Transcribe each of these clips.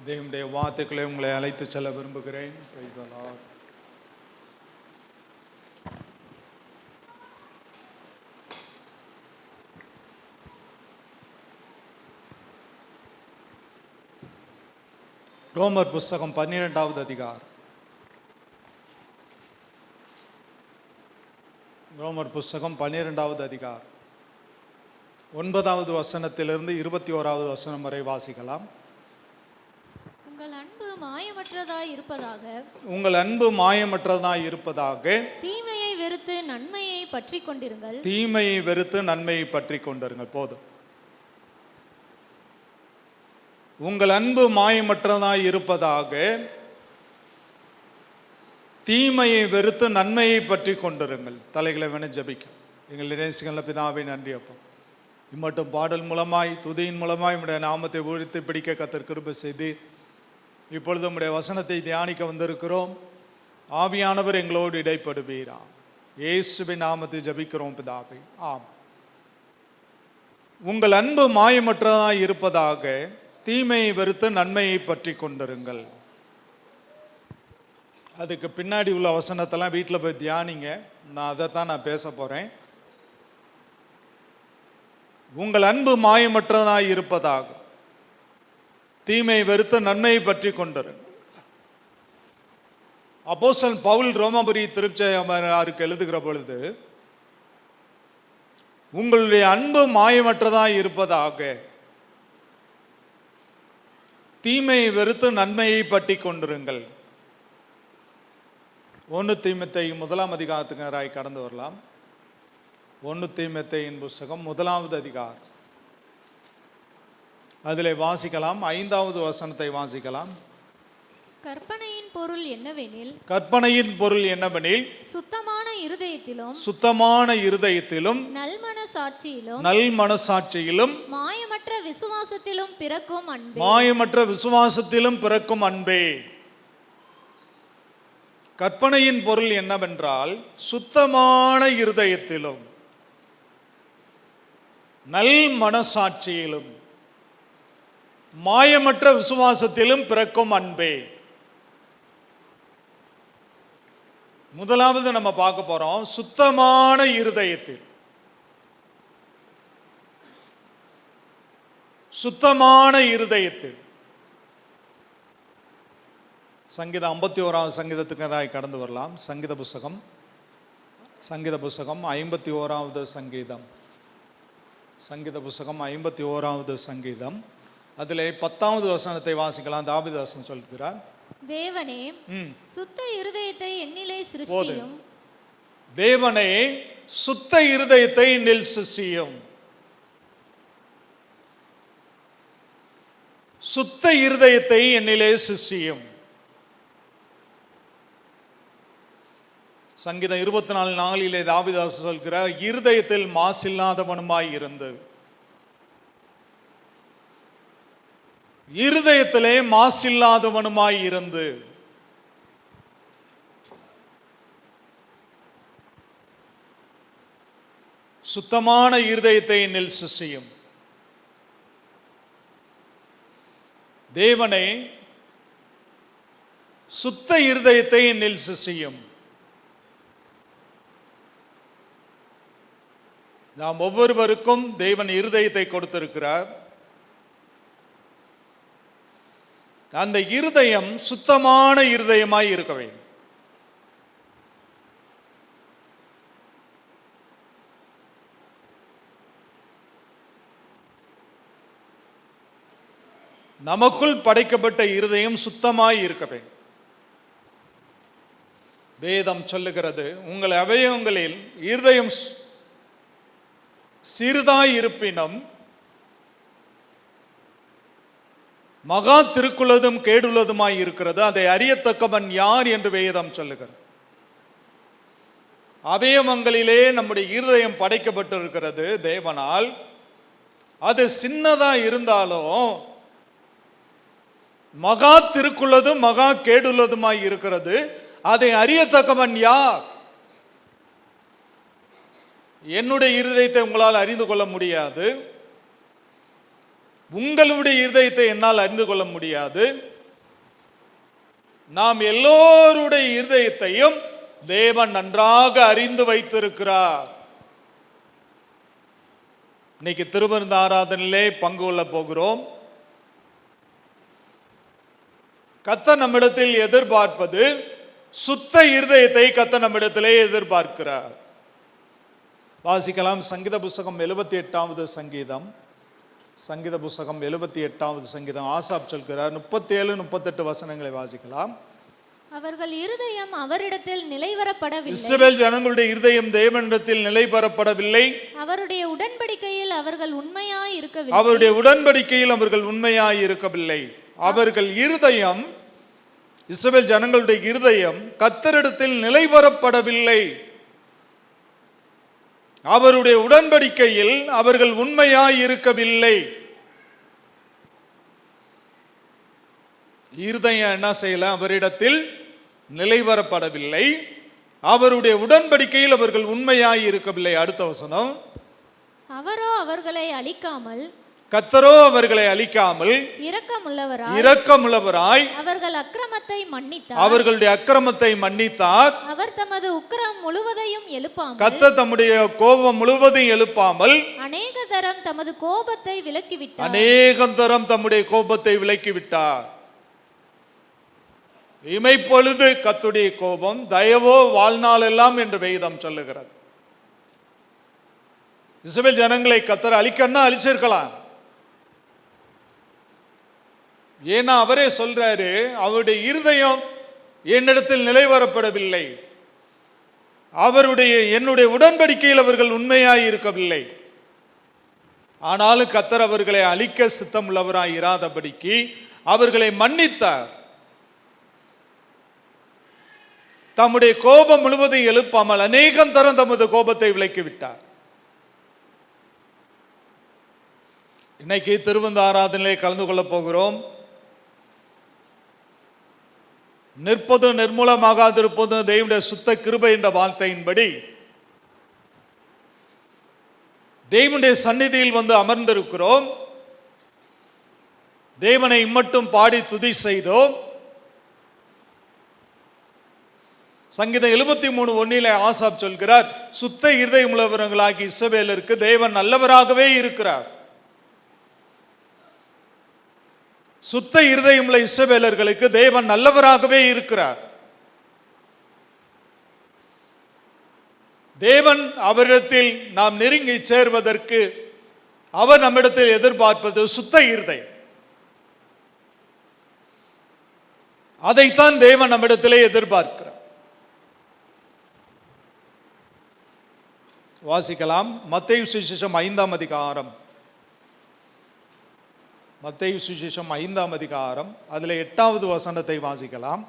தேவனுடைய வார்த்தைகளை உங்களை அழைத்து செல்ல விரும்புகிறேன். Praise the Lord. ரோமர் புஸ்தகம் 12வது அதிகாரம். ரோமர் புஸ்தகம் 12வது அதிகாரம் 9வது வசனத்திலிருந்து 21வது வசனம் வரை வாசிக்கலாம். உங்கள் அன்பு மாயமற்றதாய் இருப்பதாக தீமையை வெறுத்து நன்மையை பற்றி கொண்டிருங்கள். போதும். உங்கள் அன்பு மாயமற்றதாய் இருப்பதாக தீமையை வெறுத்து நன்மையை பற்றி கொண்டிருங்கள். தலைகளை வேணும் ஜபிக்கும். எங்கள் நேசிக்கிற பிதாவே, நன்றி அப்பா. இம்மட்டும் பாடல் மூலமாய் துதியின் மூலமாய் உம்முடைய நாமத்தை உயர்த்தி பிடிக்க கர்த்தர் கிருபை செய்து இப்பொழுது உம்முடைய வசனத்தை தியானிக்க வந்திருக்கிறோம். ஆவியானவர் எங்களோடு இடைப்படுவீரா. இயேசுவின் நாமத்தை ஜபிக்கிறோம் பிதாவே, ஆம். உங்கள் அன்பு மாயமற்றதாய் இருப்பதாக தீமையை வெறுத்து நன்மையை பற்றி கொண்டிருங்கள். அதுக்கு பின்னாடி உள்ள வசனத்தெல்லாம் வீட்டில் போய் தியானிங்க. நான் அதைத்தான் நான் பேச போகிறேன். உங்கள் அன்பு மாயமற்றதாய் இருப்பதாக தீமையை வெறுத்து நன்மையை பற்றி கொண்டிருங்கள். அப்போஸ்தலன் பவுல் ரோமாபுரி திருச்சபையாருக்கு எழுதுகிற பொழுது, உங்களுடைய அன்பு மாயமற்றதாய் இருப்பதாக தீமையை வெறுத்து நன்மையை பற்றி கொண்டிருங்கள். 1 தீமோத்தேயு 1ஆம் அதிகாரத்துக்கு கடந்து வரலாம். 1 தீமோத்தேயின் புஸ்தகம் 1வது அதிகாரம், அதிலே வாசிக்கலாம். 5வது வசனத்தை வாசிக்கலாம். கற்பனையின் பொருள் என்னவெனில் சுத்தமான இருதயத்திலும் நல்மனசாட்சியிலும் மாயமற்ற விசுவாசத்திலும் பிறக்கும் அன்பே. கற்பனையின் பொருள் என்னவென்றால் சுத்தமான இருதயத்திலும் நல் மனசாட்சியிலும் மாயமற்ற விசுவாசத்திலும் பிறக்கும் அன்பே. முதலாவது நம்ம பார்க்க போறோம், சுத்தமான இருதயத்தில். சுத்தமான இருதயத்தில். சங்கீதம் 51வது சங்கீதத்துக்கு கடந்து வரலாம். சங்கீத புஸ்தகம் 51வது சங்கீதம். சங்கீத புஸ்தகம் 51வது சங்கீதம், அதில் 10வது வசனத்தை வாசிக்கலாம். தாவீது வசனம் சொல்கிறார், தேவனே சுத்த இருதயத்தை என்னிலே சிருஷ்டியும். தேவனே சுத்த இருதயத்தை என்னில் சிருஷ்டியும். சுத்த இருதயத்தை என்னிலே சிருஷ்டியும். சங்கீதம் 24:4 தாவீது சொல்கிறார், இருதயத்தில் மாசில்லாதவனுமாய் இருந்து. இருதயத்திலே மாசில்லாதவனுமாய் இருந்து. சுத்தமான இருதயத்தை என்னில் சிருஷ்டியும். தேவனே சுத்த இருதயத்தை என்னில் சிருஷ்டியும். நாம் ஒவ்வொருவருக்கும் தேவன் இருதயத்தை கொடுத்திருக்கிறார். அந்த இருதயம் சுத்தமான இருதயமாய் இருக்க வேண்டும். நமக்குள் படைக்கப்பட்ட இருதயம் சுத்தமாய் இருக்க வேண்டும். வேதம் சொல்லுகிறது, உங்கள் அவயவங்களில் இருதயம் சிறிதாய் இருப்பினும் மகா திருக்குள்ளதும் கேடுள்ளதுமாய் இருக்கிறது, அதை அறியத்தக்கவன் யார் என்று வேதம் சொல்லுகிறது. அவயவங்களிலே நம்முடைய இருதயம் படைக்கப்பட்டிருக்கிறது தேவனால். அது சின்னதா இருந்தாலும் மகா திருக்குள்ளதும் மகா கேடுள்ளதுமாய் இருக்கிறது, அதை அறியத்தக்கவன் யார்? என்னுடைய இருதயத்தை உங்களால் அறிந்து கொள்ள முடியாது. உங்களுடைய இருதயத்தை என்னால் அறிந்து கொள்ள முடியாது. நாம் எல்லோருடைய இருதயத்தையும் தேவன் நன்றாக அறிந்து வைத்திருக்கிறார். இன்னைக்கு திருவிருந்த ஆராதனையிலே பங்கு கொள்ள போகிறோம். கர்த்தர் நம்மிடத்தில் எதிர்பார்ப்பது சுத்த இருதயத்தை கர்த்தர் நம்மிடத்திலே எதிர்பார்க்கிறார். வாசிக்கலாம். சங்கீத புஸ்தகம் 78வது சங்கீதம். சங்கீத புஸ்தகம் 78வது சங்கீதம். ஆசாப் சொல்கிறார். 37, 38 வசனங்களை வாசிக்கலாம். அவர்கள் இருதயம் அவரிடத்தில் நிலைவரப்படவில்லை. இஸ்ரவேல் ஜனங்களுடைய இருதயம் தேவனிடத்தில் நிலைவரப்படவில்லை. அவருடைய உடன்படிக்கையில் அவர்கள் உண்மையாய் இருக்கவில்லை. அவருடைய உடன்படிக்கையில் அவர்கள் உண்மையாய் இருக்கவில்லை. அவர்கள் இருதயம், இஸ்ரவேல் ஜனங்களுடைய இருதயம் கர்த்தரிடத்தில் நிலைவரப்படவில்லை. அவருடைய உடன்படிக்கையில் அவர்கள் உண்மையாய் இருக்கவில்லை. இருதயம் என்ன செய்யல? அவரிடத்தில் நிலைவரப்படவில்லை. அவருடைய உடன்படிக்கையில் அவர்கள் உண்மையாய் இருக்கவில்லை. அடுத்த வசனம். அவரோ அவர்களை அழிக்காமல், கர்த்தரோ அவர்களை அழிக்காமல் இரக்கமுள்ளவராய் அவர்கள் அக்கிரமத்தை மன்னித்தார். அவர்களுடைய அக்கிரமத்தை மன்னித்தார். அவர் தமது உக்கிரம் முழுவதையும் எழுப்பாமல், கர்த்தர் தம்முடைய கோபம் முழுவதையும் எழுப்பாமல் அநேக தரம் தமது கோபத்தை விலக்கிவிட்டார். அநேகம் தரம் தம்முடைய கோபத்தை விலக்கிவிட்டார். இமைப்பொழுது கர்த்தருடைய கோபம், தயவோ வாழ்நாள் எல்லாம் என்று வேதம் சொல்லுகிறது. இஸ்ரவேல் ஜனங்களை கர்த்தர் அழிக்கன்னா அழிச்சிருக்கலாம். ஏன்னா அவரே சொல்றாரு, அவருடைய இருதயம் என்னிடத்தில் நிலைவரப்படவில்லை. என்னுடைய உடன்படிக்கையில் அவர்கள் உண்மையாய் இருக்கவில்லை. ஆனாலும் கர்த்தர் அவர்களை அழிக்க சித்தம் உள்ளவராய் இராதபடிக்கு அவர்களை மன்னித்தார். தம்முடைய கோபம் முழுவதும் எழுப்பாமல் அநேகம் தரம் தமது கோபத்தை விலக்கிவிட்டார். இன்னைக்கு திருவிருந்த ஆராதனையிலே கலந்து கொள்ள போகிறோம். நிற்பது நிர்மூலமாகாதிருப்பது தேவனுடைய சுத்த கிருபை என்ற வார்த்தையின்படி தேவனுடைய சந்நிதியில் வந்து அமர்ந்திருக்கிறோம். தேவனை இம்மட்டும் பாடி துதி செய்தோம். சங்கீதம் 73:1 ஆசாப் சொல்கிறார், சுத்த இருதயம் உள்ளவர்களாகி இஸ்ரவேலருக்கு தேவன் நல்லவராகவே இருக்கிறார். சுத்த இருதயம் உள்ள இஸ்ரவேலர்களுக்கு தேவன் நல்லவராகவே இருக்கிறார். தேவன் அவரிடத்தில் நாம் நெருங்கி சேர்வதற்கு அவர் நம்மிடத்தில் எதிர்பார்ப்பது சுத்த இருதயம். அதைத்தான் தேவன் நம்மிடத்திலே எதிர்பார்க்கிறார். வாசிக்கலாம். மத்தேயு சுவிசேஷம் 5ஆம் அதிகாரம். மத்தேயு சுவிசேஷம் 5ஆம் அதிகாரம், அதில் 8வது வசனத்தை வாசிக்கலாம்.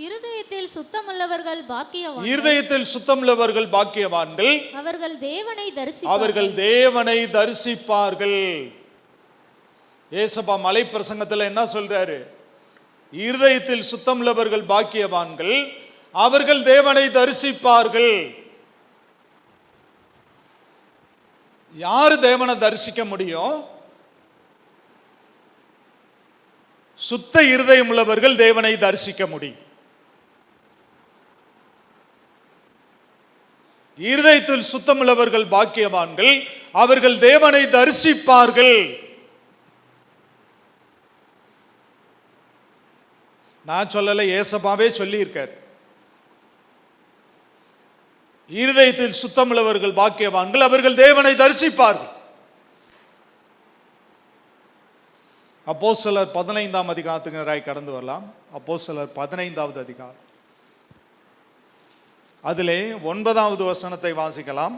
இருதயத்தில் சுத்தமுள்ளவர்கள் பாக்கியவான்கள். இருதயத்தில் சுத்தமுள்ளவர்கள் பாக்கியவான்கள். அவர்கள் தேவனை தரிசிப்பார்கள். ஏசப்பா மலை பிரசங்கத்தில் என்ன சொல்றாரு? இருதயத்தில் சுத்தமுள்ளவர்கள் பாக்கியவான்கள், அவர்கள் தேவனை தரிசிப்பார்கள். யாரு தேவனை தரிசிக்க முடியும்? சுத்த இருதயம் உள்ளவர்கள் தேவனை தரிசிக்க முடியும். இருதயத்தில் சுத்தமுள்ளவர்கள் பாக்கியவான்கள், அவர்கள் தேவனை தரிசிப்பார்கள். நான் சொல்லல, ஏசப்பாவே சொல்லி இருக்கார். இருதயத்தில் சுத்தமுள்ளவர்கள் பாக்கியவான்கள், அவர்கள் தேவனை தரிசிப்பார்கள். அப்போஸ்தலர் 15ஆம் அதிகாரத்துக்கு கடந்து வரலாம். அப்போஸ்தலர் 15வது அதிகாரம், அதிலே 9வது வசனத்தை வாசிக்கலாம்.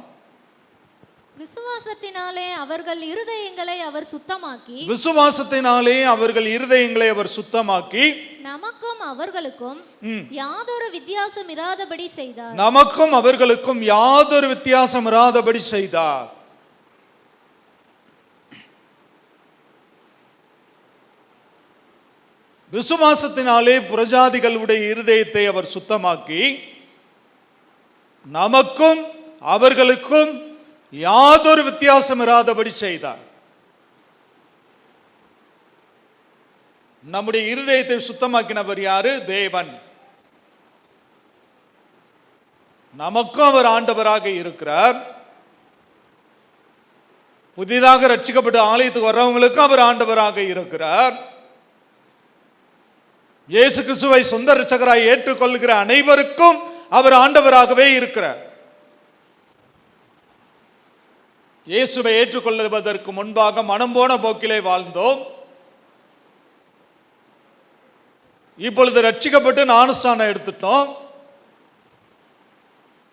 விசுவாசத்தினாலே அவர்கள் இருதயங்களை அவர் சுத்தமாக்கி, விசுவாசத்தினாலே அவர்கள் இருதயங்களை அவர் சுத்தமாக்கி நமக்கும் அவர்களுக்கும் யாதொரு வித்தியாசம் இராதபடி செய்தார். நமக்கும் அவர்களுக்கும் யாதொரு வித்தியாசம் இராதபடி செய்தார். விசுவாசத்தினாலே புறஜாதிகளுடைய இருதயத்தை அவர் சுத்தமாக்கி நமக்கும் அவர்களுக்கும் யாதொரு வித்தியாசம் இராதபடி செய்தார். நம்முடைய இருதயத்தை சுத்தமாக்கினவர் யாரு? தேவன். நமக்கும் அவர் ஆண்டவராக இருக்கிறார். புதிதாக ரட்சிக்கப்பட்ட ஆலயத்துக்கு வர்றவங்களுக்கும் அவர் ஆண்டவராக இருக்கிறார். இயேசு கிறிஸ்துவை சொந்த இரட்சகராய் ஏற்றுக்கொள்கிற அனைவருக்கும் அவர் ஆண்டவராகவே இருக்கிறார். இயேசுவை ஏற்றுக்கொள்வதற்கு முன்பாக மனம் போன போக்கிலே வாழ்ந்தோம். இப்பொழுது ரட்சிக்கப்பட்டு ஞானஸ்நானம் எடுத்துட்டோம்.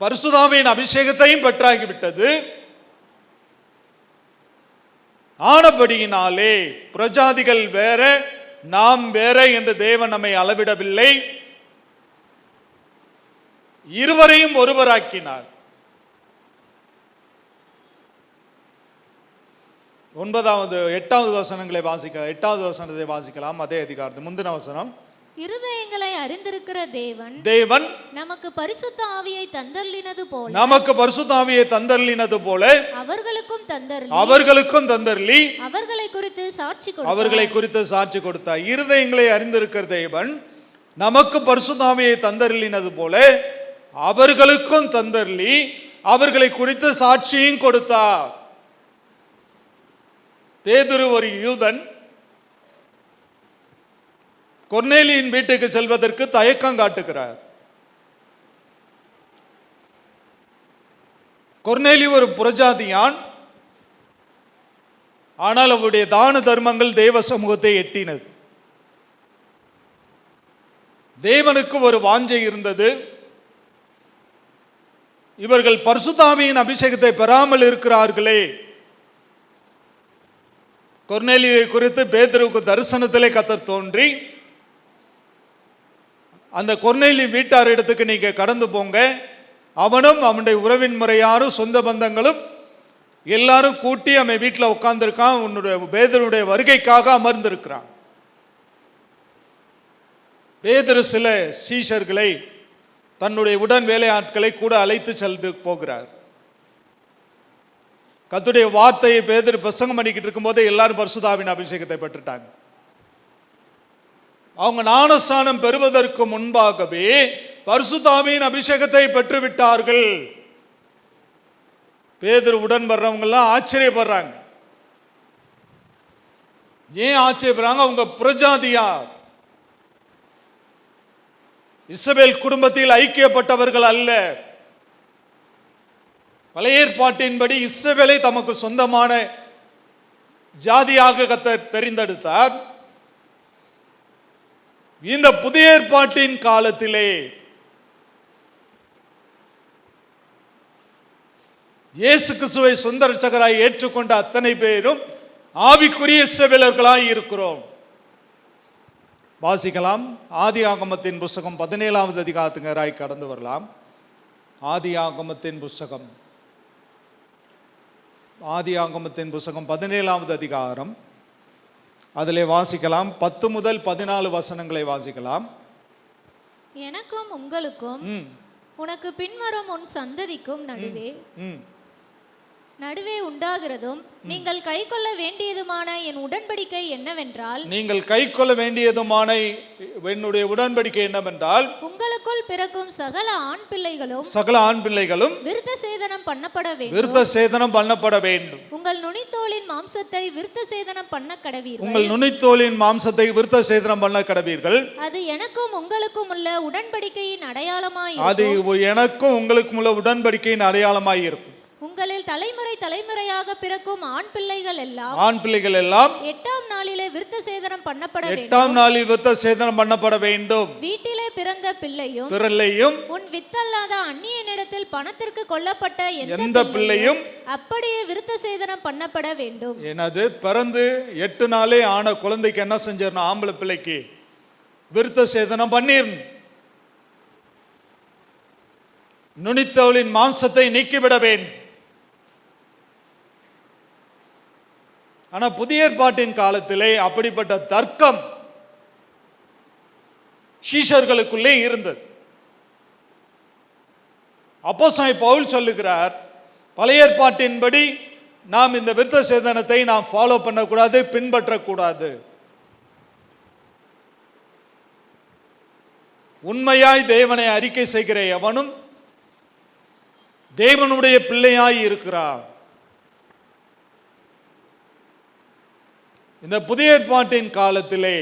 பரிசுத்தாவியின் அபிஷேகத்தையும் பெற்றாகிவிட்டது. ஆனபடியினாலே பிரஜாதிகள் வேற, நாம் வேற என்று தேவன் நம்மை அளவிடவில்லை. இருவரையும் ஒருவராக்கினார். 8வது வசனங்களை வாசிக்கலாம். 8வது வசனத்தை வாசிக்கலாம். அதே அதிகாரத்து முந்தின வசனம். இருதயங்களை அறிந்திருக்கிற தேவன் நமக்கு பரிசுத்த ஆவியை தந்தருளினது போல அவர்களுக்கும் தந்தருளி அவர்களை குறித்து சாட்சி கொடுத்தார். இருதயங்களை அறிந்திருக்கிற தேவன் நமக்கு பரிசுத்த ஆவியை தந்தருளினது போல அவர்களுக்கும் தந்தருளி அவர்களை குறித்து சாட்சியும் கொடுத்தார். பேதுரு ஒரு யூதன் கொர்நேலியின் வீட்டுக்கு செல்வதற்கு தயக்கம் காட்டுகிறார். கொர்நேலி ஒரு புறஜாதியான். ஆனால் அவருடைய தான தர்மங்கள் தேவ சமூகத்தை எட்டினது. தேவனுக்கு ஒரு வாஞ்சை இருந்தது. இவர்கள் பரிசுத்த ஆவியின் அபிஷேகத்தை பெறாமல் இருக்கிறார்களே. கொர்நேலியை குறித்து பேதுருவுக்கு தரிசனத்திலே கர்த்தர் தோன்றி, அந்த கொர்நேலி வீட்டார் இடத்துக்கு நீங்க கடந்து போங்க, அவனும் அவனுடைய உறவின் முறையாரும் சொந்த பந்தங்களும் எல்லாரும் கூட்டி அவன் வீட்டில் உட்கார்ந்துருக்கான். உன்னுடைய பேதுருடைய வருகைக்காக அமர்ந்திருக்கிறான். பேதுரு சில சீஷர்களை, தன்னுடைய உடன் வேலையாட்களை கூட அழைத்து சென்று போகிறார். கர்த்தருடைய வார்த்தையை பேதுரு பிரசங்கம் பண்ணிக்கிட்டு இருக்கும்போது எல்லாரும் பரிசுத்த ஆவியின் அபிஷேகத்தை பெற்றுட்டாங்க. அவங்க ஞானஸ்நானம் பெறுவதற்கு முன்பாகவே பரிசுத்த ஆவியின் அபிஷேகத்தை பெற்றுவிட்டார்கள். பேதுரு உடன் வர்றவங்க எல்லாம் ஆச்சரியப்படுறாங்க. ஏன் ஆச்சரியப்படுறாங்க? அவங்க புறஜாதியார், இஸ்ரவேல் குடும்பத்தில் ஐக்கியப்பட்டவர்கள் அல்ல. பழைய ஏற்பாட்டின்படி இஸ்ரவேலை தமக்கு சொந்தமான ஜாதியாக கர்த்தர் தெரிந்தெடுத்தார். இந்த புதிய ஏற்பாட்டின் காலத்திலே இயேசு கிறிஸ்துவை சொந்த இரட்சகராய் ஏற்றுக்கொண்ட அத்தனை பேரும் ஆவிக்குரிய இஸ்ரவேலர்களாய் இருக்கிறோம். வாசிக்கலாம். ஆதியாகமத்தின் புஸ்தகம் 17வது அதிகாரத்துக்கு கடந்து வரலாம். ஆதியாகமத்தின் புஸ்தகம் 17வது அதிகாரம், அதிலே வாசிக்கலாம். 10 முதல் 14 வசனங்களை வாசிக்கலாம். எனக்கும் உங்களுக்கும் உனக்கு பின்வரும் உன் சந்ததிக்கும் நடுவே உண்டாகிறதும் நீங்கள் கைக்கொள்ள வேண்டியதுமான என் உடன்படிக்கை என்னவென்றால், என்னுடைய உடன்படிக்கை என்னவென்றால், உங்களுக்குள் பிறக்கும் சகல ஆண் பிள்ளைகளும் விருத்த சேதனம் பண்ணப்பட வேண்டும். உங்கள் நுனித்தோலின் மாம்சத்தை விருத்த சேதனம் பண்ண கடவீர்கள். அது எனக்கும் உங்களுக்கும் உள்ள உடன்படிக்கையின் அடையாளமாய் இருக்கும். உங்களில் தலைமுறையாக பிறக்கும் ஆண் பிள்ளைகள் எல்லாம் 8ஆம் நாளிலே விருத்த சேதனம் பண்ணப்பட வேண்டும். வீட்டிலே பிறந்த பிள்ளையும் உன் வித்தல்லாத அந்நியனிடத்தில் பணத்திற்கு கொல்லப்பட்ட எந்த பிள்ளையும் அப்படியே விருத்த சேதனம் பண்ணப்பட வேண்டும். என்னது பிறந்து 8 நாளே ஆன குழந்தைக்கு என்ன செஞ்சிடணும்? ஆம்பளை பிள்ளைக்கு விருத்த சேதனம் பண்ணிடணும். நுனித்தோலின் மாம்சத்தை நீக்கிவிட வேண்டும். ஆனா புதிய ஏற்பாட்டின் காலத்திலே அப்படிப்பட்ட தர்க்கம் சீஷர்களுக்குள்ளே இருந்தது. அப்போஸ்தலன் பவுல் சொல்லுகிறார், பழைய ஏற்பாட்டின்படி நாம் இந்த விருத்த சேதனத்தை நாம் ஃபாலோ பண்ணக்கூடாது, பின்பற்றக்கூடாது. உண்மையாய் தேவனை அறிக்கை செய்கிற எவனும் தேவனுடைய பிள்ளையாய் இருக்கிறார். இந்த புதிய ஏற்பாட்டின் காலத்திலே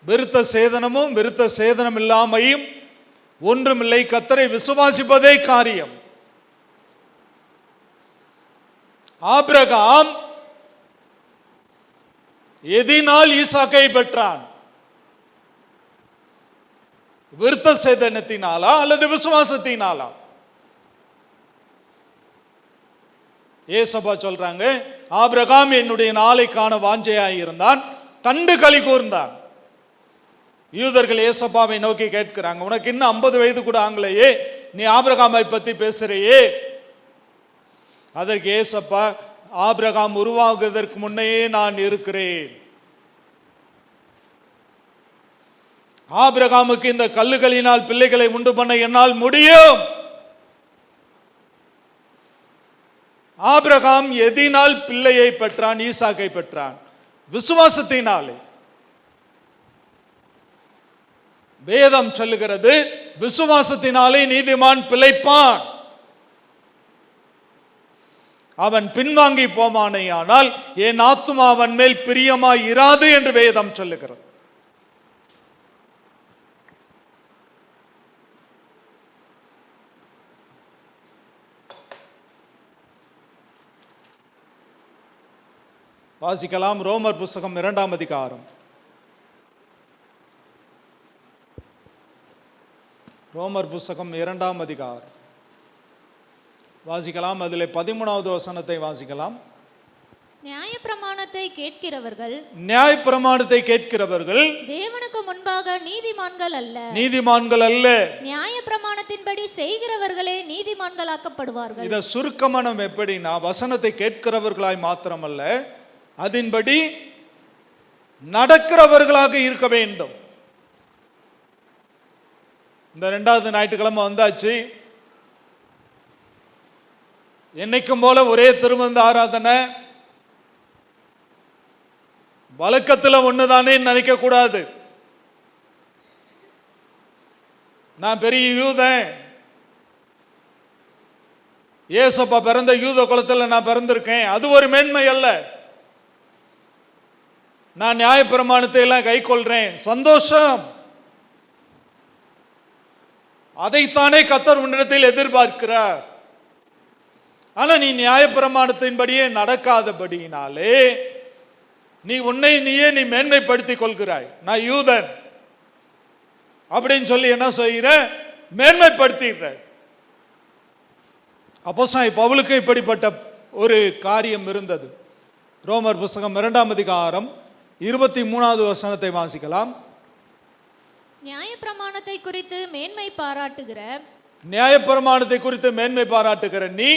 விருத்த சேதனமும் விருத்த சேதனம் இல்லாமையும் ஒன்றுமில்லை, கர்த்தரை விசுவாசிப்பதே காரியம். ஆபிரகாம் எதினால் ஈசாக்கை பெற்றான்? விருத்த சேதனத்தினாலா அல்லது விசுவாசத்தினாலா? ஏசப்பா சொல்றாங்க, ஆபிரகாம் என்னுடைய நாளை காண வாஞ்சையாய் இருந்தான், கண்டு களி கூர்ந்தான். யூதர்கள் ஏசப்பாவை நோக்கி கேட்கிறாங்க, உனக்கு இன்னும் 50 வயது கூட ஆங்களையே, நீ ஆபிரகாமை பத்தி பேசுறையே? அதற்கு ஏசப்பா, ஆபிரகாம் உருவாகுவதற்கு முன்னையே நான் இருக்கிறேன். ஆபிரகாமுக்கு இந்த கல்லுகளினால் பிள்ளைகளை உண்டு பண்ண என்னால் முடியும். ஆபிரகாம் எதினால் பிள்ளையை பெற்றான்? ஈசாக்கை பெற்றான். விசுவாசத்தினாலே. வேதம் சொல்லுகிறது, விசுவாசத்தினாலே நீதிமான் பிழைப்பான். அவன் பின்வாங்கி போவானேயானால் என் ஆத்துமா அவன் மேல் பிரியமாய் இராது என்று வேதம் சொல்லுகிறது. வாசிக்கலாம். ரோமர் புஸ்தகம் 2ஆம் அதிகாரம். ரோமர் புஸ்தகம் 2ஆம் அதிகாரம் வாசிக்கலாம். அதிலே 13வது வசனத்தை வாசிக்கலாம். நியாயப்பிரமாணத்தை கேட்கிறவர்கள், நியாயப்பிரமாணத்தை கேட்கிறவர்கள் தேவனுக்கு முன்பாக நீதிமான்கள் அல்ல, நீதிமான்கள் அல்ல, நியாயப்பிரமாணத்தின்படி செய்கிறவர்களே நீதிமான்களாக்கப்படுவார்கள். இத சுருக்கமான எப்படின்னா, வசனத்தை கேட்கிறவர்களாய் மாத்திரமல்ல, அதன்படி நடக்கிறவர்களாக இருக்க வேண்டும். இந்த 2வது ஞாயிற்றுக்கிழமை வந்தாச்சு. என்னைக்கும் போல ஒரே திருவந்த ஆராதனை, வழக்கத்தில் ஒண்ணுதானே நினைக்க கூடாது. நான் பெரிய யூதன், ஏசப்பா பிறந்த யூத குலத்தில் நான் பிறந்திருக்கேன், அது ஒரு மேன்மை அல்ல. நான் நியாயப்பிரமாணத்தை எல்லாம் கை கொள்றேன், சந்தோஷம். அதைத்தானே கர்த்தர் உன்னிடத்தில் எதிர்பார்க்கிறார். ஆனா நீ நியாயப்பிரமாணத்தின்படியே நடக்காதபடியினாலே நீ உன்னை நீயே நீ மேன்மைப்படுத்திக் கொள்கிறாய். நான் யூதன் அப்படின்னு சொல்லி என்ன செய்கிற? மேன்மைப்படுத்திடுற. அப்போஸ்தலனாகிய பவுலுக்கு இப்படிப்பட்ட ஒரு காரியம் இருந்தது. ரோமர் புஸ்தகம் 2ஆம் அதிகாரம் 23வது வசனத்தை வாசிக்கலாம். நியாயப்பிரமாணத்தை குறித்து மேன்மை பாராட்டுகிற, நியாயப்பிரமாணத்தை குறித்து மேன்மை பாராட்டுகிற நீ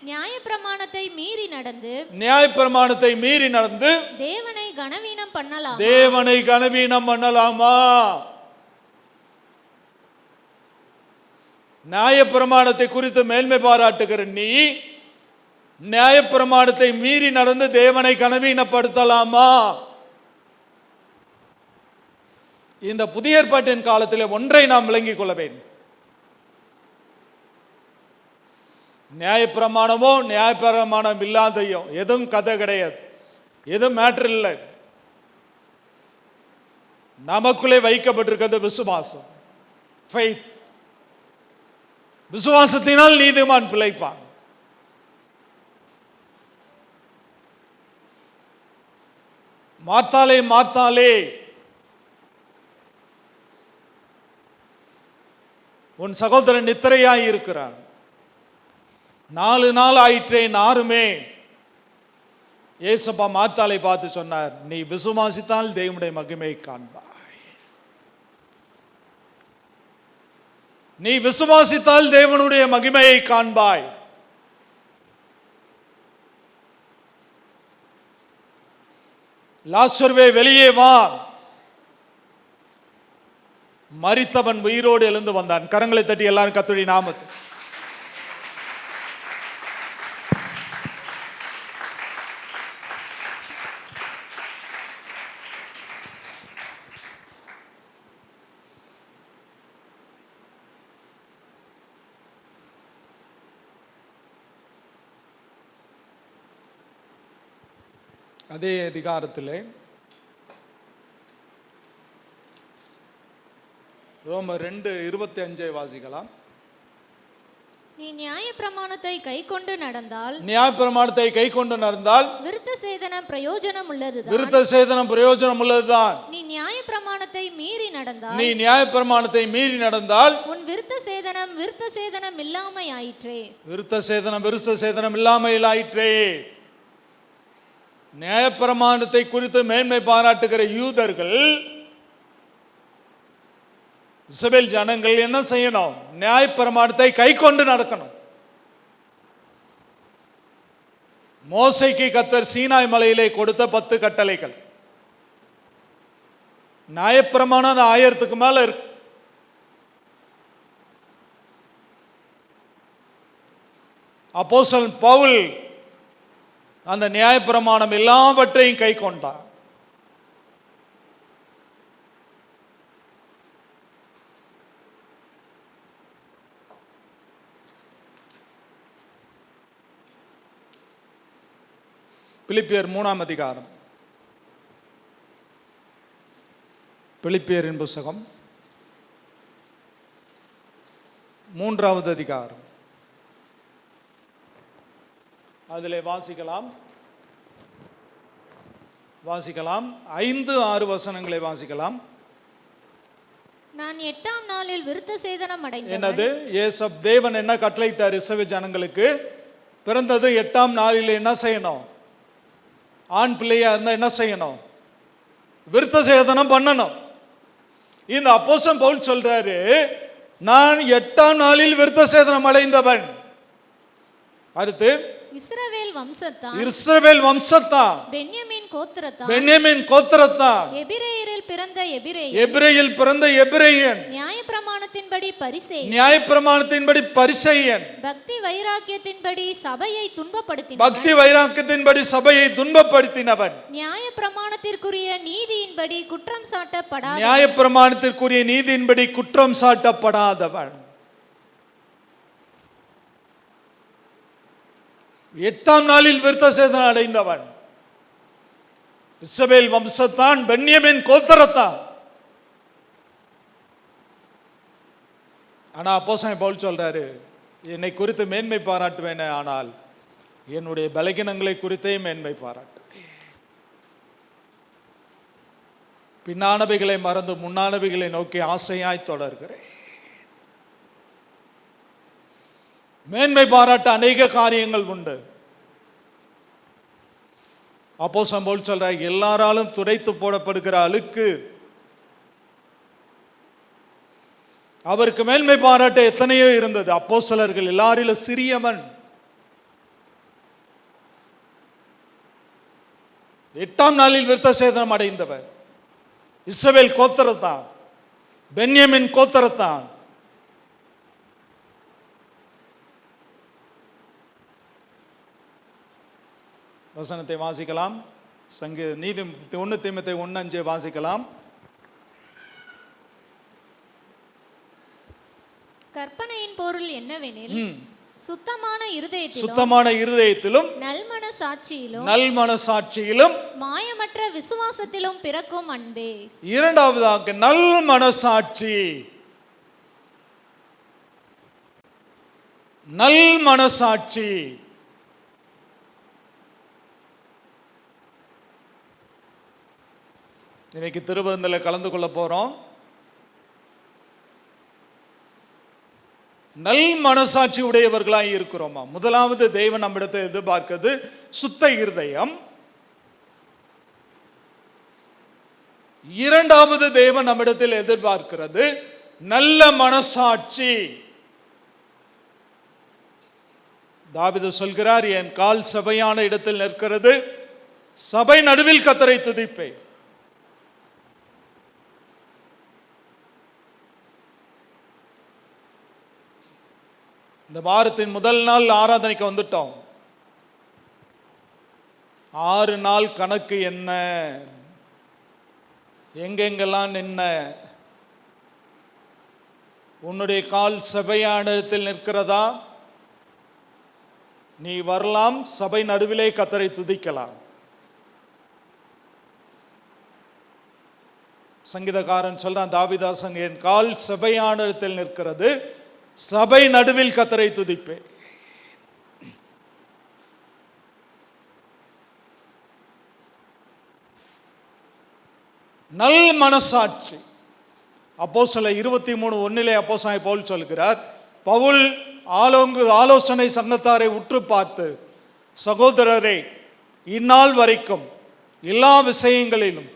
நியாயப்பிரமாணத்தை மீறி நடந்து, நியாயப்பிரமாணத்தை மீறி நடந்து தேவனை கனவீனம் பண்ணலாம், தேவனை கனவீனம் பண்ணலாமா? நியாயப்பிரமாணத்தை குறித்து மேன்மை பாராட்டுகிற நீ நியாயப்பிரமாணத்தை மீறி நடந்து தேவனை கனவீனப்படுத்தலாமா? இந்த புதிய ஏற்பாட்டின் காலத்தில் ஒன்றை நாம் விளங்கிக் கொள்ள வேண்டும். நியாயப்பிரமாணமோ நியாயப்பிரமாணம் இல்லாதையோ எதுவும் கதை கிடையாது, எதுவும் மேட்டர் இல்லை. நமக்குள்ளே வைக்கப்பட்டிருக்கிறது விசுவாசம், ஃபெய்த். விசுவாசத்தினால் நீதிமான் பிழைப்பான். மார்த்தாலே மார்த்தாலே, உன் சகோதரன் நித்திரையாய் இருக்கிறான், 4 நாள் ஆயிற்றே நாருமே. ஏசப்பா மார்த்தாளை பார்த்து சொன்னார், நீ விசுவாசித்தால் தேவனுடைய மகிமையை காண்பாய். நீ விசுவாசித்தால் தேவனுடைய மகிமையை காண்பாய். லாசருவே வெளியே வா. மரித்தவன் உயிரோடு எழுந்து வந்தான். கரங்களை தட்டி எல்லாரும் கர்த்தருடைய நாமத்தை. அதே அதிகாரத்திலே ரோமர் 2:25 வாசிக்கலாம். நீ நியாயப்பிரமாணத்தை கைக்கொண்டு நடந்தால் நியாயப்பிரமாணத்தை கைக்கொண்டு நடந்தால் விருத்த சேதனம் பிரயோஜனம் உள்ளதுதான். விருத்த சேதனம் பிரயோஜனம் உள்ளதுதான். நீ நியாயப்பிரமாணத்தை மீறி நடந்தால் நீ நியாயப்பிரமாணத்தை மீறி நடந்தால் உன் விருத்த சேதனம் இல்லாமை ஆயிற்றே. விருத்த சேதனம் இல்லாமல் ஆயிற்றே. நியாயப்பிரமாணத்தை குறித்து மேன்மை பாராட்டுகிற யூதர்கள், இஸ்ரவேல் ஜனங்கள் என்ன செய்யணும்? நியாயப்பிரமாணத்தை கைக்கொண்டு நடக்கணும். மோசேக்கு கர்த்தர் சீனாய் மலையிலே கொடுத்த 10 கட்டளைகள். நியாயப்பிரமாணம் 1000க்கு மேல இருக்கு. அப்போஸ்தலன் பவுல் அந்த நியாயப்பிரமாணம் எல்லாவற்றையும் கை கொண்டார். பிலிப்பியர் 3ஆம் அதிகாரம். பிலிப்பியரின் புத்தகம் 3வது அதிகாரம். அதிலே வாசிக்கலாம் 5-6 வசனங்களை வாசிக்கலாம். நான் 8ஆம் நாளில் விருத்த சேதனம் அடைந்தேன். என்னது? ஏசப் தேவன் என்ன கட்டளையிட்டார் இஸ்ரவேல் ஜனங்களுக்கு? பிறந்தது 8ஆம் நாளில் என்ன செய்யணும்? ஆண் பிள்ளையா இருந்தா என்ன செய்யணும்? விருத்த சேதனம் பண்ணணும். இந்த அப்போஸ்தலன் பவுல் சொல்றாரு, நான் 8ஆம் நாளில் விருத்த சேதனம் அடைந்தவன். அடுத்து இஸ்ரவேல் வம்சத்தான், பென்யமீன் கோத்திரத்தான், எபிரேயரில் பிறந்த எபிரேயன், நியாயப்பிரமாணத்தின்படி பரிசேயன், பக்தி வைராக்கியத்தின்படி சபையை துன்பப்படுத்தினவன், நியாயப்பிரமாணத்திற்குரிய நீதியின்படி குற்றம் சாட்டப்படாதவன். 8ஆம் நாளில் விருத்த சேதனம் அடைந்தவன். இஸ்ரவேல் வம்சத்தான், பென்யமீன் கோத்திரத்தான். ஆனா அப்போஸ்தலன் பவுல் சொல்றாரு, என்னை குறித்து மேன்மை பாராட்டுவேன், ஆனால் என்னுடைய பலகீனங்களை குறித்தே மேன்மை பாராட்டு. பின்னானவைகளை மறந்து முன்னானவைகளை நோக்கி ஆசையாய் தொடர்கிறேன். மேன்மை பாராட்ட அநேக காரியங்கள் உண்டு. அப்போஸ்தலன் பவுல் சொல்றார், எல்லாராலும் துடைத்து போடப்படுகிற அழுக்கு அவருக்கு மேன்மை பாராட்ட எத்தனையோ இருந்தது. அப்போஸ்தலர்கள் எல்லாரிலும் சிறியவன். 8ஆம் நாளில் விருத்த சேதனம் அடைந்தவர் இஸ்ரவேல் கோத்திரத்தான், பென்யமீன் கோத்திரத்தான். வசனத்தை வாசிக்கலாம். நீதி 1 தீமோத்தேயு 1:5 வாசிக்கலாம். கற்பனையின் பொருள் என்னவெனில், சுத்தமான இருதயத்திலும் நல்மனசாட்சியிலும் மாயமற்ற விசுவாசத்திலும் பிறக்கும் அன்பே. இரண்டாவதாக நல்மனசாட்சி. இன்னைக்கு திருவிருந்தில் கலந்து கொள்ள போறோம். நல் மனசாட்சி உடையவர்களாய் இருக்கிறோமா? முதலாவது தேவன் நம்மிடத்தை எதிர்பார்க்கிறது சுத்த இருதயம். இரண்டாவது தேவன் நம்மிடத்தில் எதிர்பார்க்கிறது நல்ல மனசாட்சி. தாவீது சொல்கிறார், என் கால் சபையான இடத்தில் நிற்கிறது, சபை நடுவில் கர்த்தரை துதிப்பேன். இந்த வாரத்தின் முதல் நாள் ஆராதனைக்கு வந்துட்டோம். 6 நாள் கணக்கு என்ன, எங்கெங்கெல்லாம் நின்ன, உன்னுடைய கால் சபையான இடத்தில் நிற்கிறதா? நீ வரலாம், சபை நடுவிலே கர்த்தரை துதிக்கலாம். சங்கீதக்காரன் சொல்றான், தாவீதாசன், என் கால் சபையான இடத்தில் நிற்கிறது, சபை நடுவில் கர்த்தரை துதிப்பேன். நல் மனசாட்சி. அப்போஸ்தலர் 23:1 அப்போஸ்தலன் பவுல் சொல்கிறார், பவுல் ஆலோசனை சங்கத்தாரை உற்று பார்த்து, சகோதரரே, இந்நாள் வரைக்கும் எல்லா விஷயங்களிலும்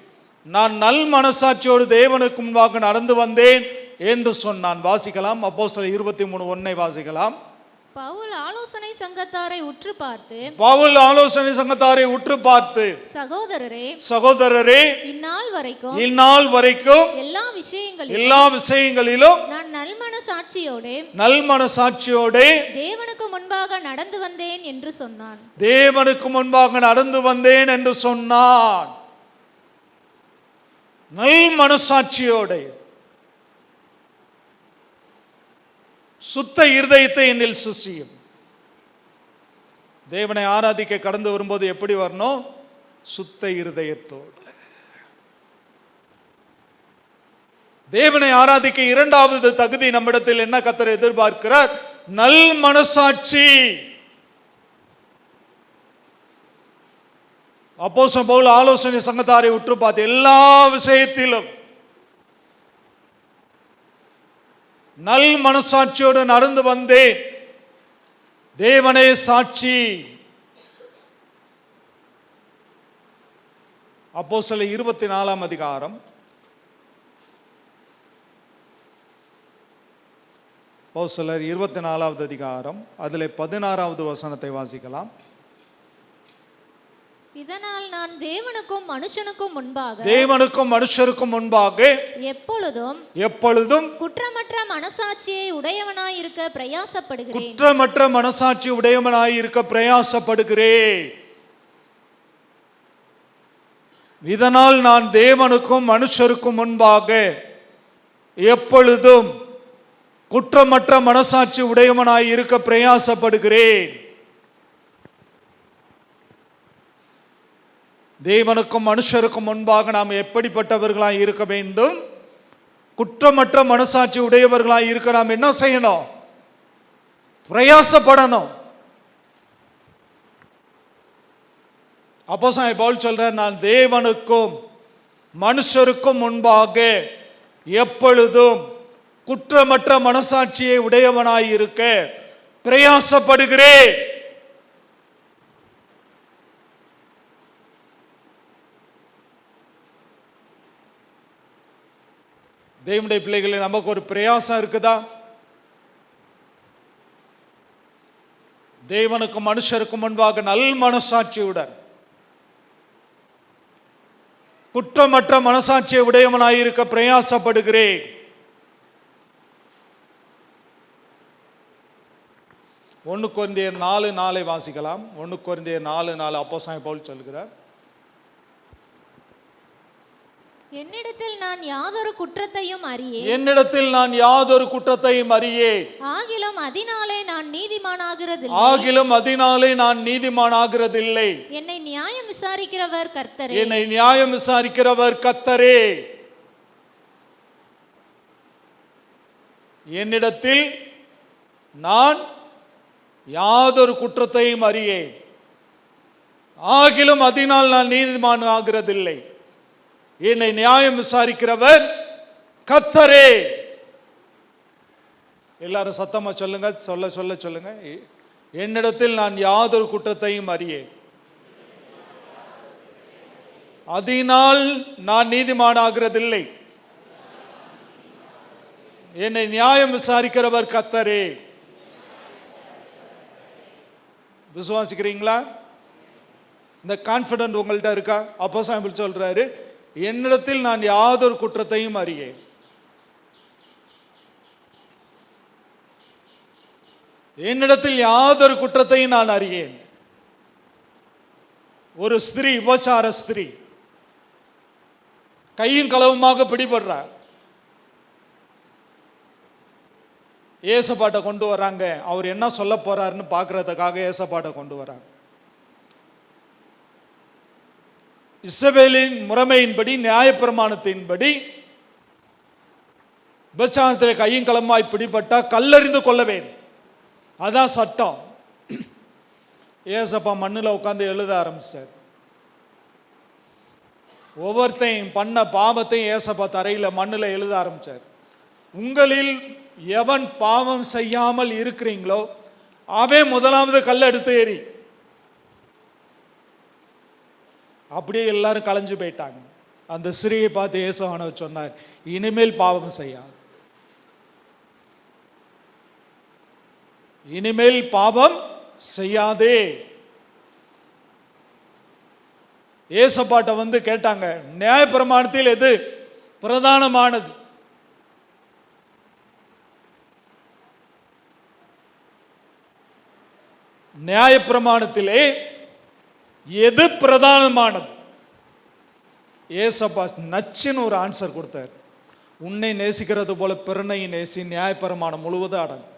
நான் நல் மனசாட்சியோடு தேவனுக்கு முன்பாக நடந்து வந்தேன் என்று சொன்னான். வாசிக்கலாம், அப்போஸ்தலர் 23:1 வாசிக்கலாம். பவுல் ஆலோசனை சங்கத்தாரை உற்று பார்த்து, பவுல் ஆலோசனை சங்கத்தாரை உற்று பார்த்து, சகோதரரே, இந்நாள் வரைக்கும் எல்லா விஷயங்களிலும் நான் நல் மனசாட்சியோடு தேவனுக்கு முன்பாக நடந்து வந்தேன் என்று சொன்னான். தேவனுக்கு முன்பாக நடந்து வந்தேன் என்று சொன்னான். நல் மனசாட்சியோடு, சுத்த இருதயத்தை என்னில் சுசியும். தேவனை ஆராதிக்க கடந்து வரும்போது எப்படி வரணும்? சுத்த இருதயத்தோடு. தேவனை ஆராதிக்க இரண்டாவது தகுதி நம்மிடத்தில் என்ன கர்த்தர் எதிர்பார்க்கிறார்? நல் மனசாட்சி. அப்போஸ்தலன் பவுல் ஆலோசனை சங்கத்தாரை உற்று பார்த்து, எல்லா விஷயத்திலும் நல் மனசாட்சியோடு நடந்து வந்தேன், தேவனே சாட்சி. அப்போஸ்தலர் 24 அதிகாரம், அப்போஸ்தலர் 24 அதிகாரம், அதிலே 16வது வசனத்தை வாசிக்கலாம். இதனால் நான் தேவனுக்கும் மனுஷனுக்கும் முன்பாக எப்பொழுதும் குற்றமற்ற மனசாட்சியை உடையவனாய் இருக்க பிரயாசப்படுகிறேன். இதனால் நான் தேவனுக்கும் மனுஷருக்கும் முன்பாக எப்பொழுதும் குற்றமற்ற மனசாட்சி உடையவனாய் இருக்க பிரயாசப்படுகிறேன். தேவனுக்கும் மனுஷருக்கும் முன்பாக நாம் எப்படிப்பட்டவர்களாய் இருக்க வேண்டும்? குற்றமற்ற மனசாட்சி உடையவர்களாய் இருக்க நாம் என்ன செய்யணும்? பிரயாசப்படணும். அப்போஸ்தலன் பவுல் சொல்றார், நான் தேவனுக்கும் மனுஷருக்கும் முன்பாக எப்பொழுதும் குற்றமற்ற மனசாட்சியை உடையவனாய் இருக்க பிரயாசப்படுகிறேன். தேவனுடைய பிள்ளைகளே, நமக்கு ஒரு பிரயாசம் இருக்குதா? தேவனுக்கு மனுஷருக்கு முன்பாக நல் மனசாட்சியுடன் குற்றமற்ற மனசாட்சியை உடையவனாயிருக்க பிரயாசப்படுகிறேன். 1 கொரிந்தியர் 4:4 வாசிக்கலாம். 1 கொரிந்தியர் 4:4 அப்போஸ்தலன் பவுல் சொல்கிறார், என்னிடத்தில் நான் யாதொரு குற்றத்தையும் அறியேன், ஆகிலும் அதனாலே நான் நீதிமானாகிறதில்லை. என்னை நியாயம் விசாரிக்கிறவர் கர்த்தரே. என்னிடத்தில் நான் யாதொரு குற்றத்தையும் அறியேன், ஆகிலும் அதனால் நான் நீதிமான் ஆகிறதில்லை. என்னை நியாயம் விசாரிக்கிறவர் கர்த்தரே. எல்லாரும் சத்தமா சொல்லுங்க, சொல்லுங்க. என்னிடத்தில் நான் யாதொரு குற்றத்தையும் அறியேன், அதனால் நான் நீதிமான் ஆகிறதில்லை. என்னை நியாயம் விசாரிக்கிறவர் கர்த்தரே. விசுவாசிக்கிறீங்களா? இந்த கான்ஃபிடன்ட் உங்கள்கிட்ட இருக்கா? அப்போஸ்தலன் சொல்றாரு, என்னிடத்தில் நான் யாதொரு குற்றத்தையும் அறியேன். என்னிடத்தில் யாதொரு குற்றத்தையும் நான் அறியேன். ஒரு ஸ்திரீ, உபச்சார ஸ்திரீ, கையும் களவுமாக பிடிபடுறார். ஏசப்பாட்டை கொண்டு வராங்க. அவர் என்ன சொல்ல போறாருன்னு பார்க்கறதுக்காக ஏசப்பாட்டை கொண்டு வராங்க. இஸ்ரவேலின் முறைமையின்படி, நியாயப்பிரமாணத்தின்படி விபச்சாரத்தில் கையும் களமாய் பிடிபட்டா கல்லறிந்து கொள்ளவேன். அதான் சட்டம். ஏசப்பா மண்ணில் உட்காந்து எழுத ஆரம்பிச்சிட்டார். ஒவ்வொருத்தையும் பண்ண பாவத்தையும் ஏசப்பா தரையில் மண்ணில் எழுத ஆரம்பிச்சார். உங்களில் எவன் பாவம் செய்யாமல் இருக்கிறீங்களோ அவன் முதலாவது கல் எடுத்து ஏறி. அப்படியே எல்லாரும் கலைஞ்சு போயிட்டாங்க. அந்த ஸ்திரீயை பார்த்து இயேசுவானவர் சொன்னார், இனிமேல் பாவம் செய்யாது, இனிமேல் பாவம் செய்யாதே. ஏசப்பாட்ட வந்து கேட்டாங்க, நியாயப்பிரமாணத்தில் எது பிரதானமானது? நியாயப்பிரமாணத்திலே எது பிரதானமானது? ஏசப்பா நச்சுன்னு ஒரு ஆன்சர் கொடுத்தார். உன்னை நேசிக்கிறது போல பிறனை நேசி, நியாயப்பிரமாணம் முழுவதும் அடங்கும்.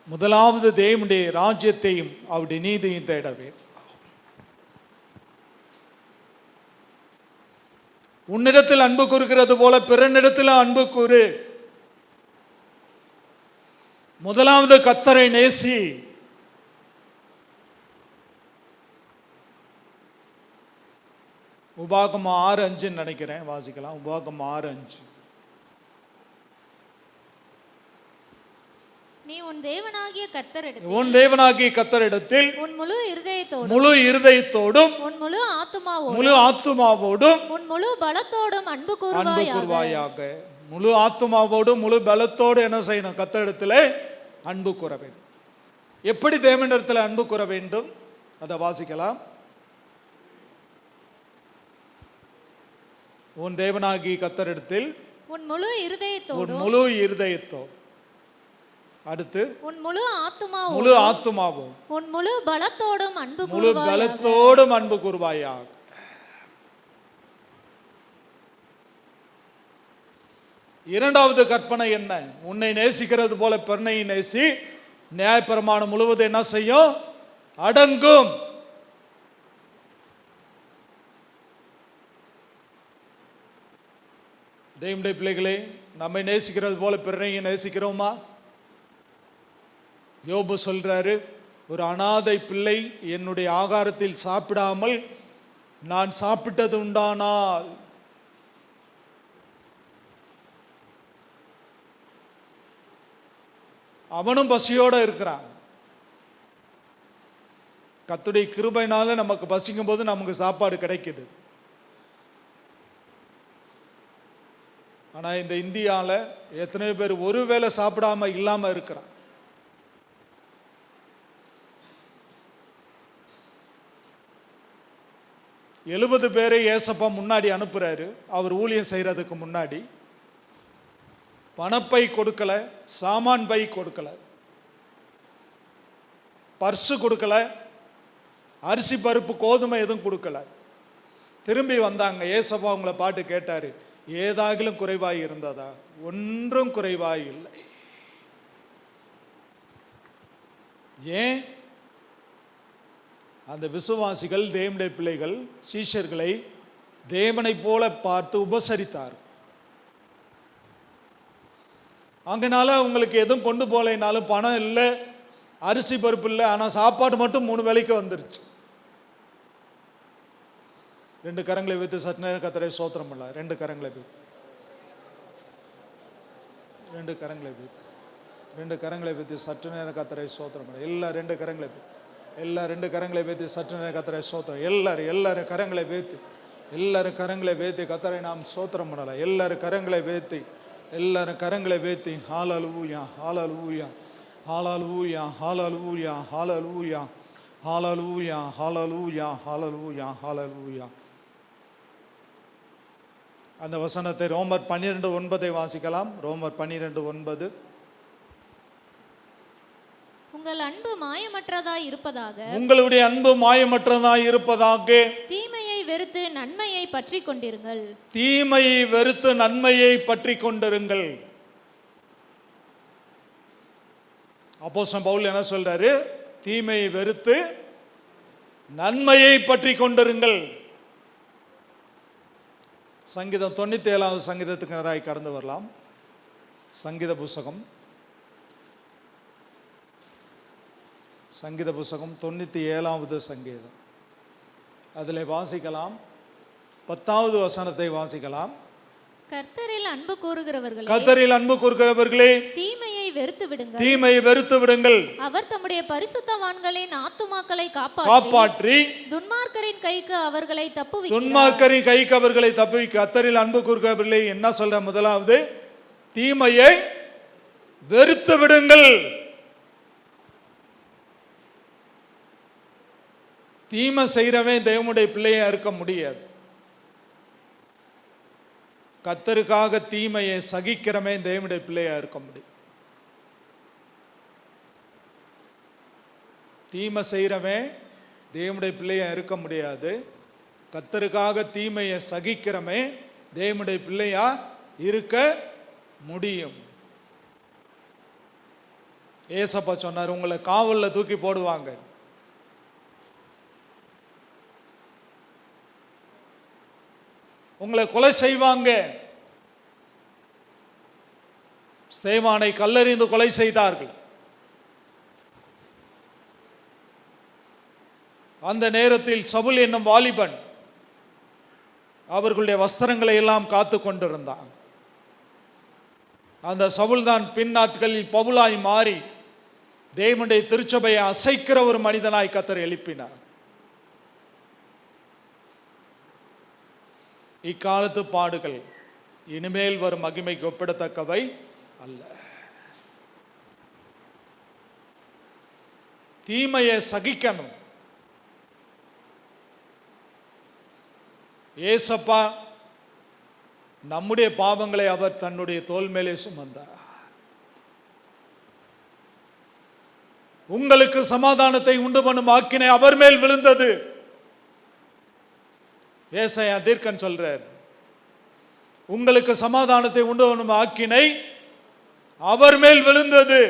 முதலாவது தேவனுடைய ராஜ்யத்தையும் அவருடைய நீதியையும் தேடவே. உன்னிடத்தில் அன்பு கூறுகிறது போல பிறனிடத்தில் அன்பு கூறு. முதலாவது கர்த்தரை நேசி. உபாகமம் 6:5 நினைக்கிறேன், வாசிக்கலாம். உபாகமம் 6:5. நீ உன் தேவனாகிய கர்த்தரிடத்தில் உன் முழு இருதயத்தோடும் உன் முழு ஆத்துமாவோடும் உன் முழு பலத்தோடும் அன்பு கூர்வாயாக. முழு ஆத்துமாவோடும் முழு பலத்தோடு என்ன செய்யணும்? கர்த்தரிடத்தில் அன்பு கூற வேண்டும். எப்படி தேவனிடத்தில் அன்பு கூற வேண்டும் அதை வாசிக்கலாம். உன் தேவனாகி கர்த்தரிடத்தில் உன் முழு இருதயத்தோடு, அடுத்து உன் முழு ஆத்துமாவும் உன் முழு பலத்தோடும் அன்பு கூர்வாயாக. இரண்டாவது கற்பனை என்ன? உன்னை நேசிக்கிறது போல பிறனை நேசி. நியாயப்பிரமாணம் முழுவதும் என்ன செய்யும்? அடங்கும். தேவனுடைய பிள்ளைகளே, நம்மை நேசிக்கிறது போல பிறனையும் நேசிக்கிறோமா? யோபு சொல்றாரு, ஒரு அனாதை பிள்ளை என்னுடைய ஆகாரத்தில் சாப்பிடாமல் நான் சாப்பிட்டது உண்டானால். அவனும் பசியோட இருக்கிறான். கர்த்தருடைய கிருபையினால நமக்கு பசிக்கும் போது நமக்கு சாப்பாடு கிடைக்குது. ஆனா இந்த இந்தியாவில் எத்தனை பேர் ஒருவேளை சாப்பிடாம இல்லாம இருக்கிறான்? எழுபது பேரை ஏசப்பா முன்னாடி அனுப்புறாரு. அவர் ஊழியம் செய்யறதுக்கு முன்னாடி பணப்பை கொடுக்கல, சாமான் பை கொடுக்கல, பர்ஸு கொடுக்கல, அரிசி பருப்பு கோதுமை எதுவும் கொடுக்கல. திரும்பி வந்தாங்க. ஏசப்பா அவங்கள பாட்டு கேட்டாரு, ஏதாகிலும் குறைவாய் இருந்ததா? ஒன்றும் குறைவாய் இல்லை. ஏன்? அந்த விசுவாசிகள், தேவனுடைய பிள்ளைகள், சீஷர்களை தேவனை போல பார்த்து உபசரித்தார். அங்கனால உங்களுக்கு எதுவும் கொண்டு போகலைனாலும், பணம் இல்லை, அரிசி பருப்பு இல்லை, ஆனால் சாப்பாடு மட்டும் 3 வேளைக்கு வந்துருச்சு. 2 கரங்களை வைத்து சற்று நேரம் கர்த்தரை ஸ்தோத்திரம் பண்ணலாம். 2 கரங்களை வைத்து, 2 கரங்களை வைத்து, 2 கரங்களை வைத்து சற்று நேரம் கர்த்தரை ஸ்தோத்திரம் பண்ணலாம். எல்லா 2 கரங்களை வைத்து, எல்லா 2 கரங்களை வைத்து சற்று நேரம் கர்த்தரை ஸ்தோத்திரம். எல்லாரும் கரங்களை வைத்து, எல்லாரும் கரங்களை வைத்து கர்த்தரை நாம் ஸ்தோத்திரம் பண்ணலாம். எல்லாரும் கரங்களை வைத்து, எல்லாரும் கரங்களை வைத்து, ஹல்லேலூயா, ஹல்லேலூயா, ஹல்லேலூயா, ஹல்லேலூயா, ஹல்லேலூயா, ஹல்லேலூயா, ஹல்லேலூயா, ஹல்லேலூயா, ஹல்லேலூயா. அந்த வசனத்தை ரோமர் 12:9 வாசிக்கலாம். ரோமர் 12:9. உங்கள் அன்பு மாயமற்றதாய் இருப்பதாக, உங்களுடைய அன்பு மாயமற்றதாய் இருப்பதாக, தீமையை வெறுத்து நன்மையை பற்றி கொண்டிருங்கள். தீமையை வெறுத்து நன்மையை பற்றி கொண்டிருங்கள். அப்போஸ்தலன் பவுல் என்ன சொல்றாரு? தீமையை வெறுத்து நன்மையை பற்றி கொண்டிருங்கள். சங்கீதம் 97வது சங்கீதத்துக்கு நேராக கடந்து வரலாம். சங்கீத புஸ்தகம் 97வது சங்கீதம். அதில் வாசிக்கலாம் 10வது வசனத்தை வாசிக்கலாம். கர்த்தரில் அன்பு கூறுகிறவர்களே, கர்த்தரில் அன்பு கூறுகிறவர்களே, தீமையை வெறுத்து விடுங்கள், தீமையை வெறுத்து விடுங்கள். அவர் தம்முடைய பரிசுத்தவான்களின் ஆத்துமாக்களை காப்பாற்றி துன்மார்க்கரின் கைக்கு அவர்களை தப்புவிக்கிறார். துன்மார்க்கரின் கைக்கு அவர்களை தப்புவிக்க. கர்த்தரில் அன்பு கூறுகிறவர்களே என்ன சொல்ற? முதலாவது தீமையை வெறுத்து விடுங்கள். தீமை செய்கிறவன் தேவனுடைய பிள்ளையா இருக்க முடியாது. கர்த்தருக்காக தீமையை சகிக்கிறவன் தேவனுடைய பிள்ளையா இருக்க முடியும். தீமை செய்கிறவன் தேவனுடைய பிள்ளையா இருக்க முடியாது. கர்த்தருக்காக தீமையை சகிக்கிறவன் தேவனுடைய பிள்ளையா இருக்க முடியும். ஏசப்பா சொன்னார், உங்களை காவல்ல தூக்கி போடுவாங்க, உங்களை கொலை செய்வாங்க. ஸ்தேவானை கல்லெறிந்து கொலை செய்தார்கள். அந்த நேரத்தில் சவுல் என்னும் வாலிபன் அவர்களுடைய வஸ்திரங்களை எல்லாம் காத்து கொண்டிருந்தான். அந்த சவுல் தான் பின் நாட்களில் பவுலாய் மாறி தேவனுடைய திருச்சபையை அசைக்கிற ஒரு மனிதனாய் கர்த்தர் எழுப்பினார். இக்காலத்து பாடுகள் இனிமேல் வரும் மகிமைக்கு ஒப்பிடத்தக்கவை அல்ல. தீமையை சகிக்கணும். ஏசப்பா நம்முடைய பாவங்களை அவர் தன்னுடைய தோள் மேலே சுமந்தார். உங்களுக்கு சமாதானத்தை உண்டு பண்ணும் ஆக்கினை அவர் மேல் விழுந்தது. ஏசாயா தீர்க்கன் சொல்றார், உங்களுக்கு சமாதானத்தை உண்டு பண்ணும் ஆக்கினை அவர் மேல் விழுந்தது.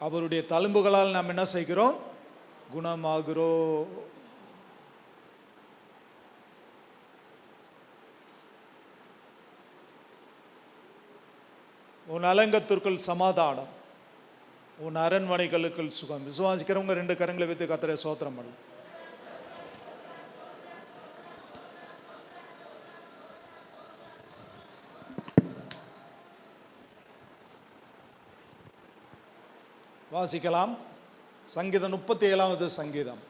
அவருடைய தழும்புகளால் நாம் என்ன செய்கிறோம்? குணமாகிறோம். உன் அலங்கத்திற்குள் சமாதானம், உன் அரண்மனைகளுக்குள் சுகம். விசுவாசிக்கிறவங்க 2 கரங்களை வைத்து கர்த்தரை ஸ்தோத்திரம் பண்ணு. வாசிக்கலாம். சங்கீதம் 37வது சங்கீதம்.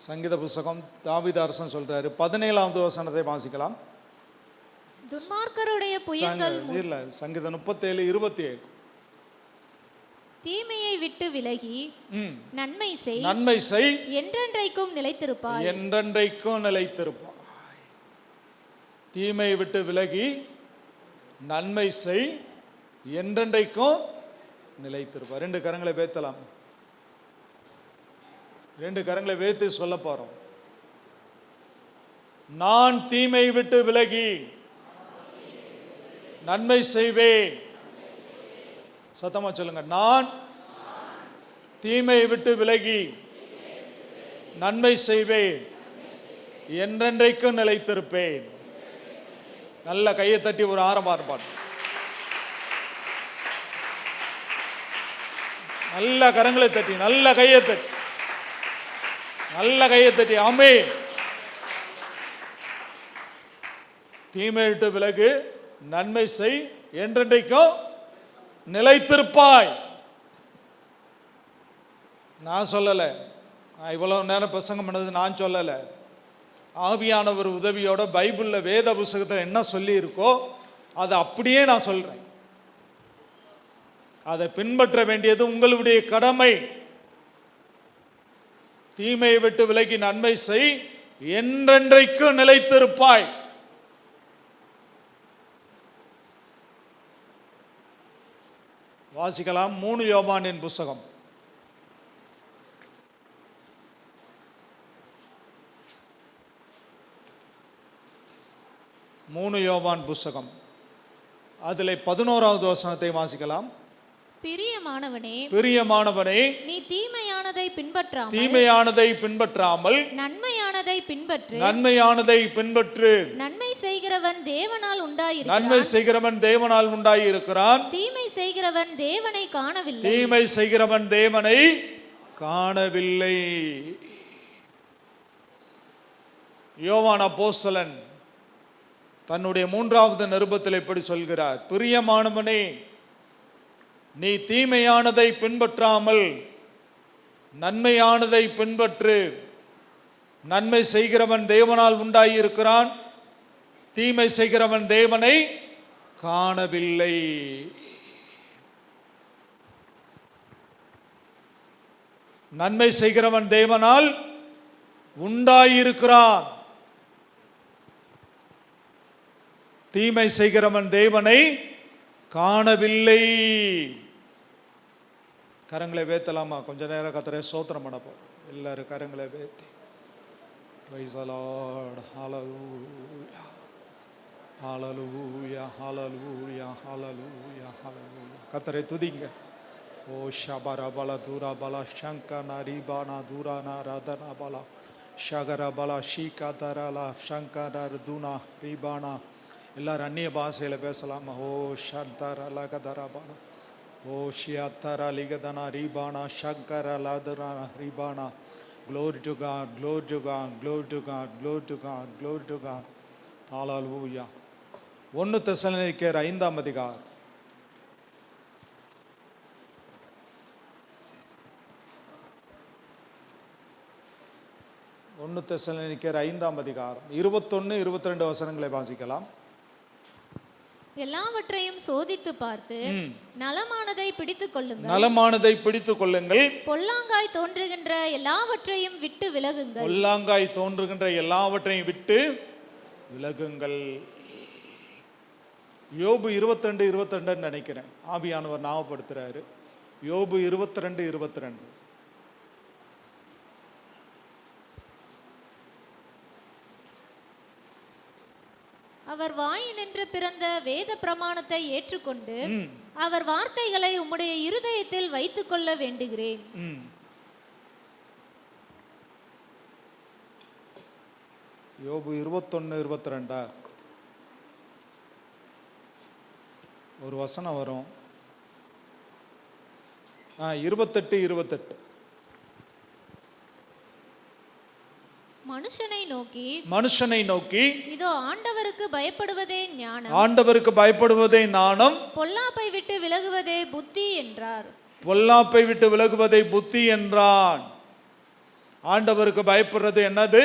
சங்கீத புஸ்தகம் தாவீது அரசன் சொல்றாரு. 17வது வசனத்தை வாசிக்கலாம். துன்மார்க்கருடைய புயங்கள் இல்ல, சங்கீதம் 37:27. தீமையை விட்டு விலகி நன்மை செய், நன்மை செய், என்றென்றைக்கும் நிலைத்திருப்பாய், என்றென்றைக்கும் நிலைத்திருப்பாய். தீமையை விட்டு விலகி நன்மை செய், என்றென்றைக்கும் நிலைத்திருப்பாய். 2 கரங்களை வைத்தலாம். 2 கரங்களை வைத்து சொல்ல போறோம். நான் தீமை விட்டு விலகி நன்மை செய்வேன். சத்தமா சொல்லுங்க. நான் தீமையை விட்டு விலகி நன்மை செய்வேன், என்றென்றைக்கும் நிலைத்திருப்பேன். நல்ல கையை தட்டி ஒரு ஆரம்பாடு. நல்ல கரங்களை தட்டி, நல்ல கையை தட்டி, நல்ல கையை தட்டி. ஆமென். தீமை விட்டு விலகு, நன்மை செய், என்றென்றைக்கும் நிலைத்திருப்பாய். நான் சொல்லலை, நான் இவ்வளவு நேரம் பிரசங்கம் பண்ணது நான் சொல்லலை. ஆவியானவர் உதவியோட பைபிளில் வேத புஸ்தகத்தில் என்ன சொல்லி இருக்கோ அதை அப்படியே நான் சொல்றேன். அதை பின்பற்ற வேண்டியது உங்களுடைய கடமை. தீமையை விட்டு விலகி நன்மை செய், என்றென்றைக்கும் நிலைத்திருப்பாய். வாசிக்கலாம். 3 யோவானின் புஸ்தகம். 3 யோவான் புஸ்தகம் அதில் 11வது வசனத்தை வாசிக்கலாம். பிரியமானவனே, பிரியமானவனே, நீ தீமையானதை பின்பற்றாமல் நன்மையானதை பின்பற்று. நன்மையானதை பின்பற்று. நன்மை செய்கிறவன் தேவனால் உண்டாயிருக்கிறான். தீமை செய்கிறவன் தேவனை காணவில்லை. யோவான் அப்போஸ்தலன் தன்னுடைய 3வது நிருபத்தில் இப்படி சொல்கிறார், பிரியமானவனே, நீ தீமையானதை பின்பற்றாமல் நன்மையானதை பின்பற்று. நன்மை செய்கிறவன் தேவனால் உண்டாயிருக்கிறான். தீமை செய்கிறவன் தேவனை காணவில்லை. நன்மை செய்கிறவன் தேவனால் உண்டாயிருக்கிறான். தீமை செய்கிறவன் தேவனை காணவில்லை. கரங்களை வேத்தலாமா? கொஞ்ச நேரம் கர்த்தரை ஸ்தோத்திரம் பண்ணப்போம். எல்லாரும் கரங்களை வேத்தி Praise the Lord. Hallelujah. Hallelujah. Hallelujah. Hallelujah. Hallelujah. கர்த்தரை துதிங்க. ஓ ஷபர பல தூரா பல சங்கன ரீபானா தூரானா ரதனா பல ஷகர பல ஷீகா தரலா சங்கர துனா ரீபானா. எல்லாரும் அந்நிய பாஷையில பேசலாமா? ஓ ஷந்தர லகதரபான ஓ ஷியத்தர லிகதனா ரீபானா Sankara லதனா ரீபானா. Glory to God, glory to God, glory to God, glory to God, glory to God. Hallelujah. 1 தெசலோனிக்கேயர் 5ஆம் அதிகாரம். 1 தெசலோனிக்கேயர் 5ஆம் அதிகாரம் 21, 22 வசனங்களை வாசிக்கலாம். எல்லாவற்றையும் சோதித்து பார்த்து நலமானதை பிடித்துக் கொள்ளுங்கள். பொல்லாங்காய் தோன்றுகின்ற எல்லாவற்றையும் விட்டு விலகுங்கள். யோபு 22 நினைக்கிறேன், ஆவியானவர் ஞாபகப்படுத்துறாரு. யோபு 22. அவர் வாயினின்று பிறந்த வேத பிரமாணத்தை ஏற்றுக்கொண்டு அவர் வார்த்தைகளை உம்முடைய இருதயத்தில் வைத்துக் கொள்ள வேண்டுகிறேன். யோபு 21:22 ஒரு வசனம் வரும். 28. மனுஷனை நோக்கி இதோ ஆண்டவருக்கு பயப்படுவதே ஞானம். பொல்லாப்பை விட்டு விலகுவதே புத்தி என்றான். ஆண்டவருக்கு பயப்படுறது என்னது?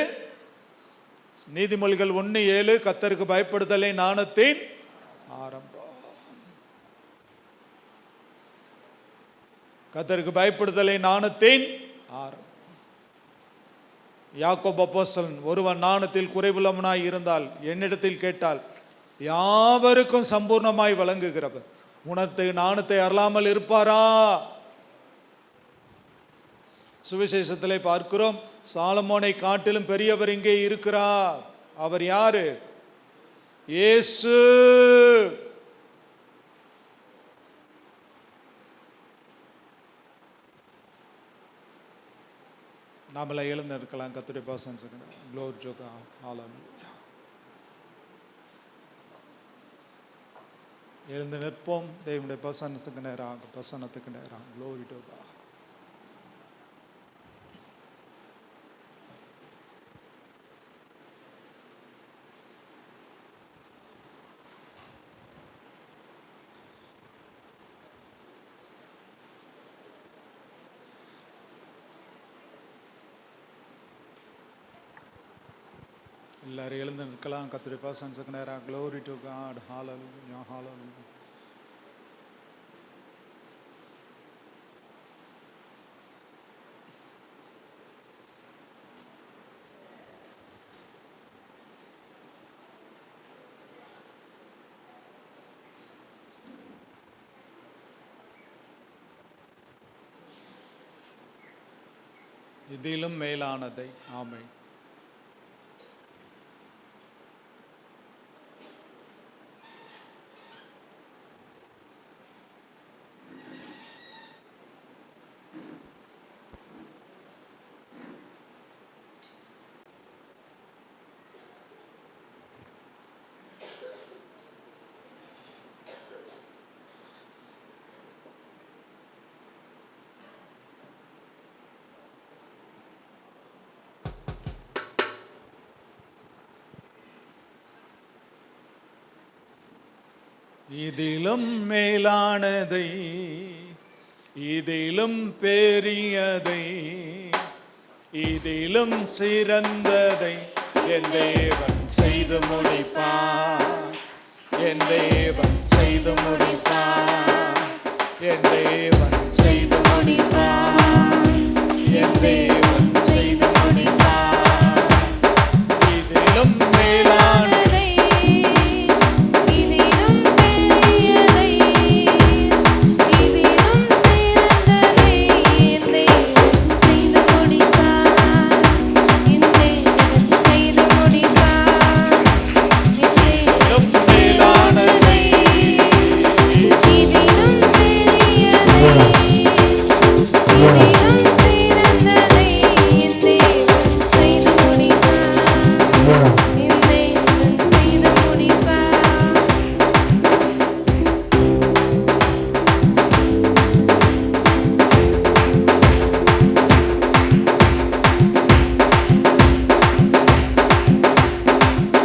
நீதிமொழிகள் 1:7 கர்த்தருக்கு பயப்படுதலே ஞானத்தின் ஆரம்பம். கர்த்தருக்கு பயப்படுதலே ஞானத்தின் ஆரம்பம். யாக்கோபு அப்போஸ்தலன், ஒருவன் ஞானத்தில் குறைவுள்ளவனாய் இருந்தால் என்னிடத்தில் கேட்டால் யாவருக்கும் சம்பூர்ணமாய் வழங்குகிறவர். உனக்கு ஞானத்தை அருளாமல் இருப்பாரா? சுவிசேஷத்திலே பார்க்கிறோம், சாலமோனை காட்டிலும் பெரியவர் இங்கே இருக்கிறார். அவர் யாரு? இயேசு. நாமள எழுந்து இருக்கலாம். கர்த்தருடைய பிரசன்னம் சொல்லுங்க. Glory to God. Hallelujah. எழுந்து நிற்போம். தேவனுடைய பிரசன்னத்துக்கு நேராக. Glory to God. எல்லாரும் எழுந்து நிற்கலாம். கர்த்தருடைய பிரசன்னத்துக்கு நேராக. Glory to God. Hallelujah. Hallelujah. இதிலும் மேலானதை. ஆமென். இதிலும் மேலானதை, இதிலும் பெரியதை, இதிலும் சிறந்ததை என் தேவன் செய்து முடிப்பார். என் தேவன் செய்து முடிப்பார். என் தேவன் செய்து முடிப்பார். என் தேவன் செய்து முடிப்பார். இதிலும் மேலானதை, இதிலும் பெரியதை, இதிலும் சிறந்ததை என் தேவன் செய்து முடிப்பார். என் தேவன் செய்து முடிப்பார். என் தேவன் மேலானதை, இதிலும் பெரியதை, இதிலும் சிறந்ததை என் தேவன் செய்து முடிப்பார். என் தேவன் செய்து முடிப்பார்.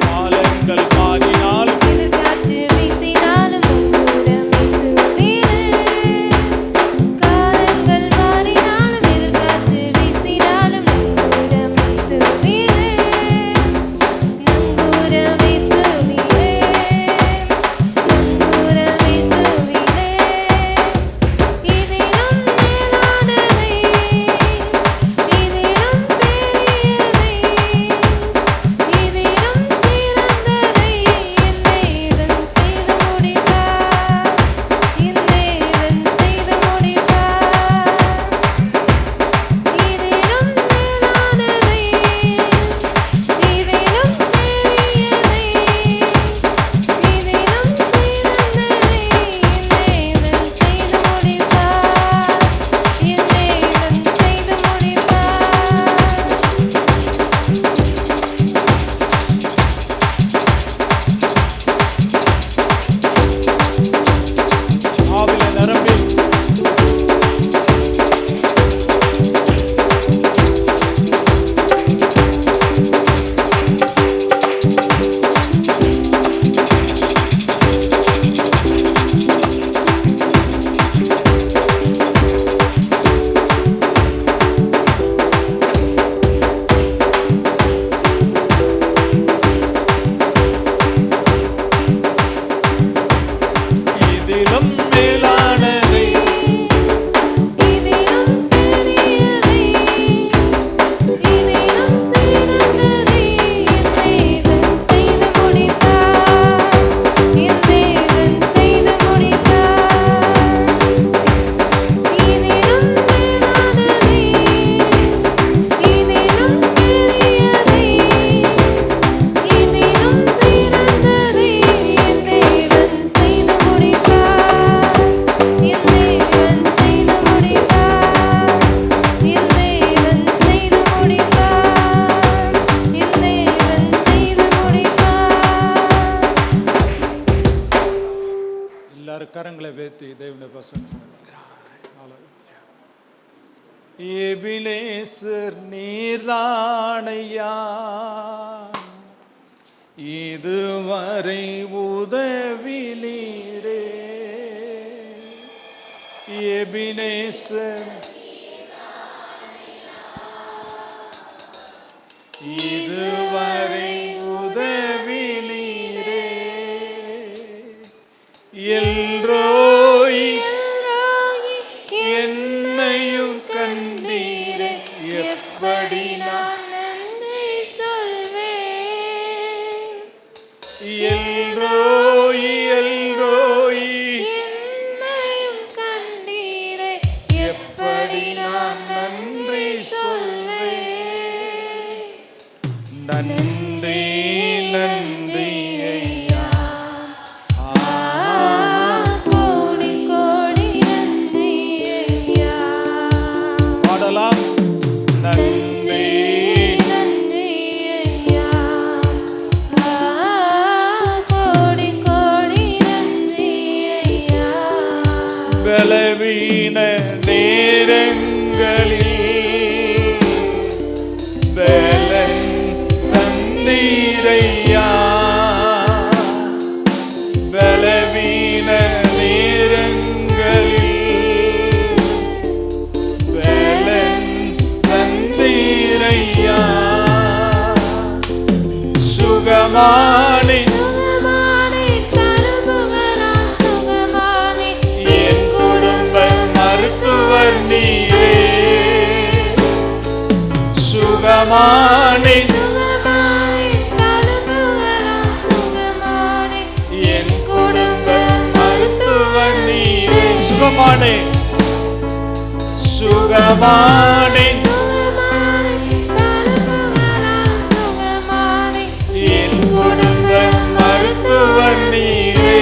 காலங்கள் மாறினாலும் எதிர்காற்று வீசினாலும் உன்னுடன் வீசுவீரே. காலங்கள் மாறினாலும் எதிர்காற்று வீசினாலும் நங்கூரம் வீசுவீரே. நங்கூரம் வீசுவீரே. நங்கூரம் வீசுவீரே. இதிலும் மேலானதை, இதிலும் பெரியதை, இதிலும் சிறந்ததை என் தேவன் செய்து முடிப்பார். என் தேவன் செய்து முடிப்பார். இதிலும் மேலானதை, இதிலும் பெரியதை, இதிலும் சிறந்ததை என் தேவன் செய்து முடிப்பார். என் தேவன் செய்து முடிப்பார். ஆவில நிரம்பி இதிலும் மேலானதை, இதிலும் பெரியதை, இதிலும் சிறந்ததை என் தேவன் செய்து முடிப்பார். என் தேவன் செய்து முடிப்பார். இதிலும் மேலானதை, இதிலும் பெரியதை, இதிலும் சிறந்ததை என் தேவன் செய்து முடிப்பார். என் தேவன் செய்து முடிப்பார். என் தேவன் செய்து முடிப்பார். என் தேவன் செய்து முடிப்பார். எல்லாரும் கரங்களை வேத்தி தேவனுடைய பிரசன்னம் எபினேசர் நீர்தானையா இதுவரை உதவினீரே. எபினேசர் இதுவரை உதவினீரே. எல்ரோய் என்னையும் கண்டீரே. எப்படி நான் நன்றி சொல்வேன். எல்ரோய் எல்ரோய் என்னையும் கண்டீரே. எப்படி நான் நன்றி சொல்வேன். நன்றி நன்றி ஐயா. கோடி கோடி நன்றி ஐயா. பாடலாம். நன்றி நன்றி ஐயா. கோடி கோடி நன்றி ஐயா. பலவீன நேரங்களில் பலன் தந்தீரையா. பலவீன பலவீன நேரங்களில் பலன் தந்தீரையா. சுகமானே என் குடும்ப மருத்துவர் நீரே. சுகமானே என் குடும்ப மருத்துவர் நீரே. சுகமானே சுகமானே என் குடும்ப மருத்துவர் நீரே.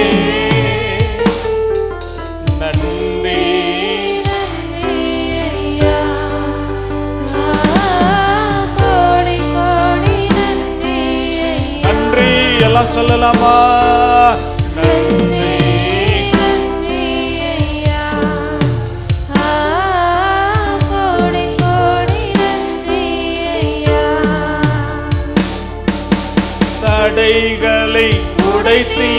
நன்றி நன்றி எல்லாம் சொல்லலாமா? நன்றி தடைகளை உடைத்தீ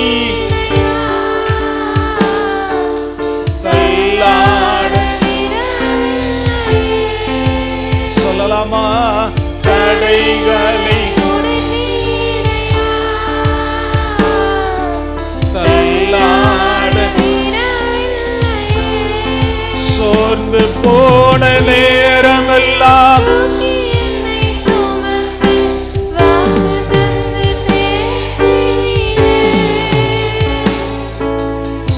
தள்ளாட. சொல்லலாமா? தடைகளை தள்ளாட. சோர்ந்து போன நேரமெல்லாம்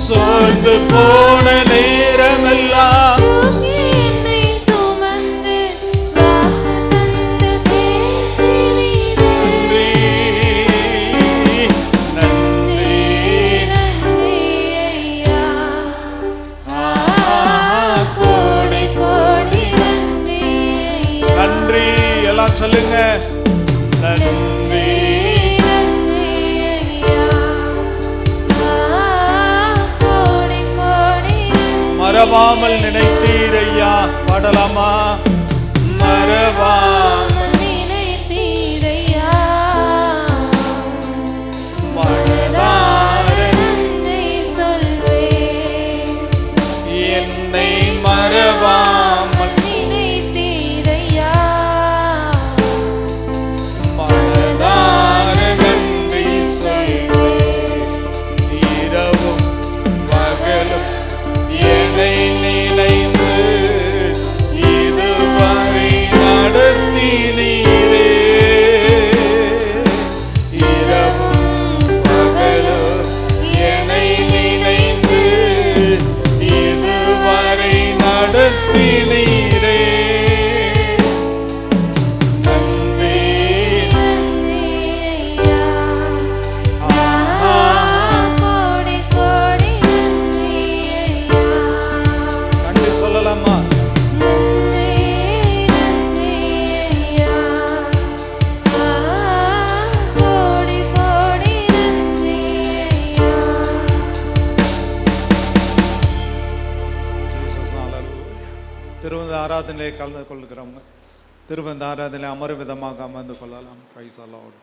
சோர்ந்து போன நேரமெல்லாம் நன்றி கோடி கோடி நன்றி எல்லாம் சொல்லுங்க. நன்றி மறவாமல் நினைத்தீரையா. பாடலாமா? மறவாமல் நினைத்தீரையா. மனதார என்னை மறவாமல் நினைத்தீரையா. மனதார நன்றி சொல்வேன். இரவும் பகலும் என்னை நினைந்து இதுவரை நடத்தினீரே. இரவும் பகலும் என்னை நினைந்து இதுவரை நடத்தினீரே. நன்றி நன்றி சொல்லலாமா? திருவந்த ஆராதனையை கலந்து கொள்கிறவங்க திருவந்த ஆராதனை அமரும் விதமாக அமர்ந்து கொள்ளலாம். Praise the Lord.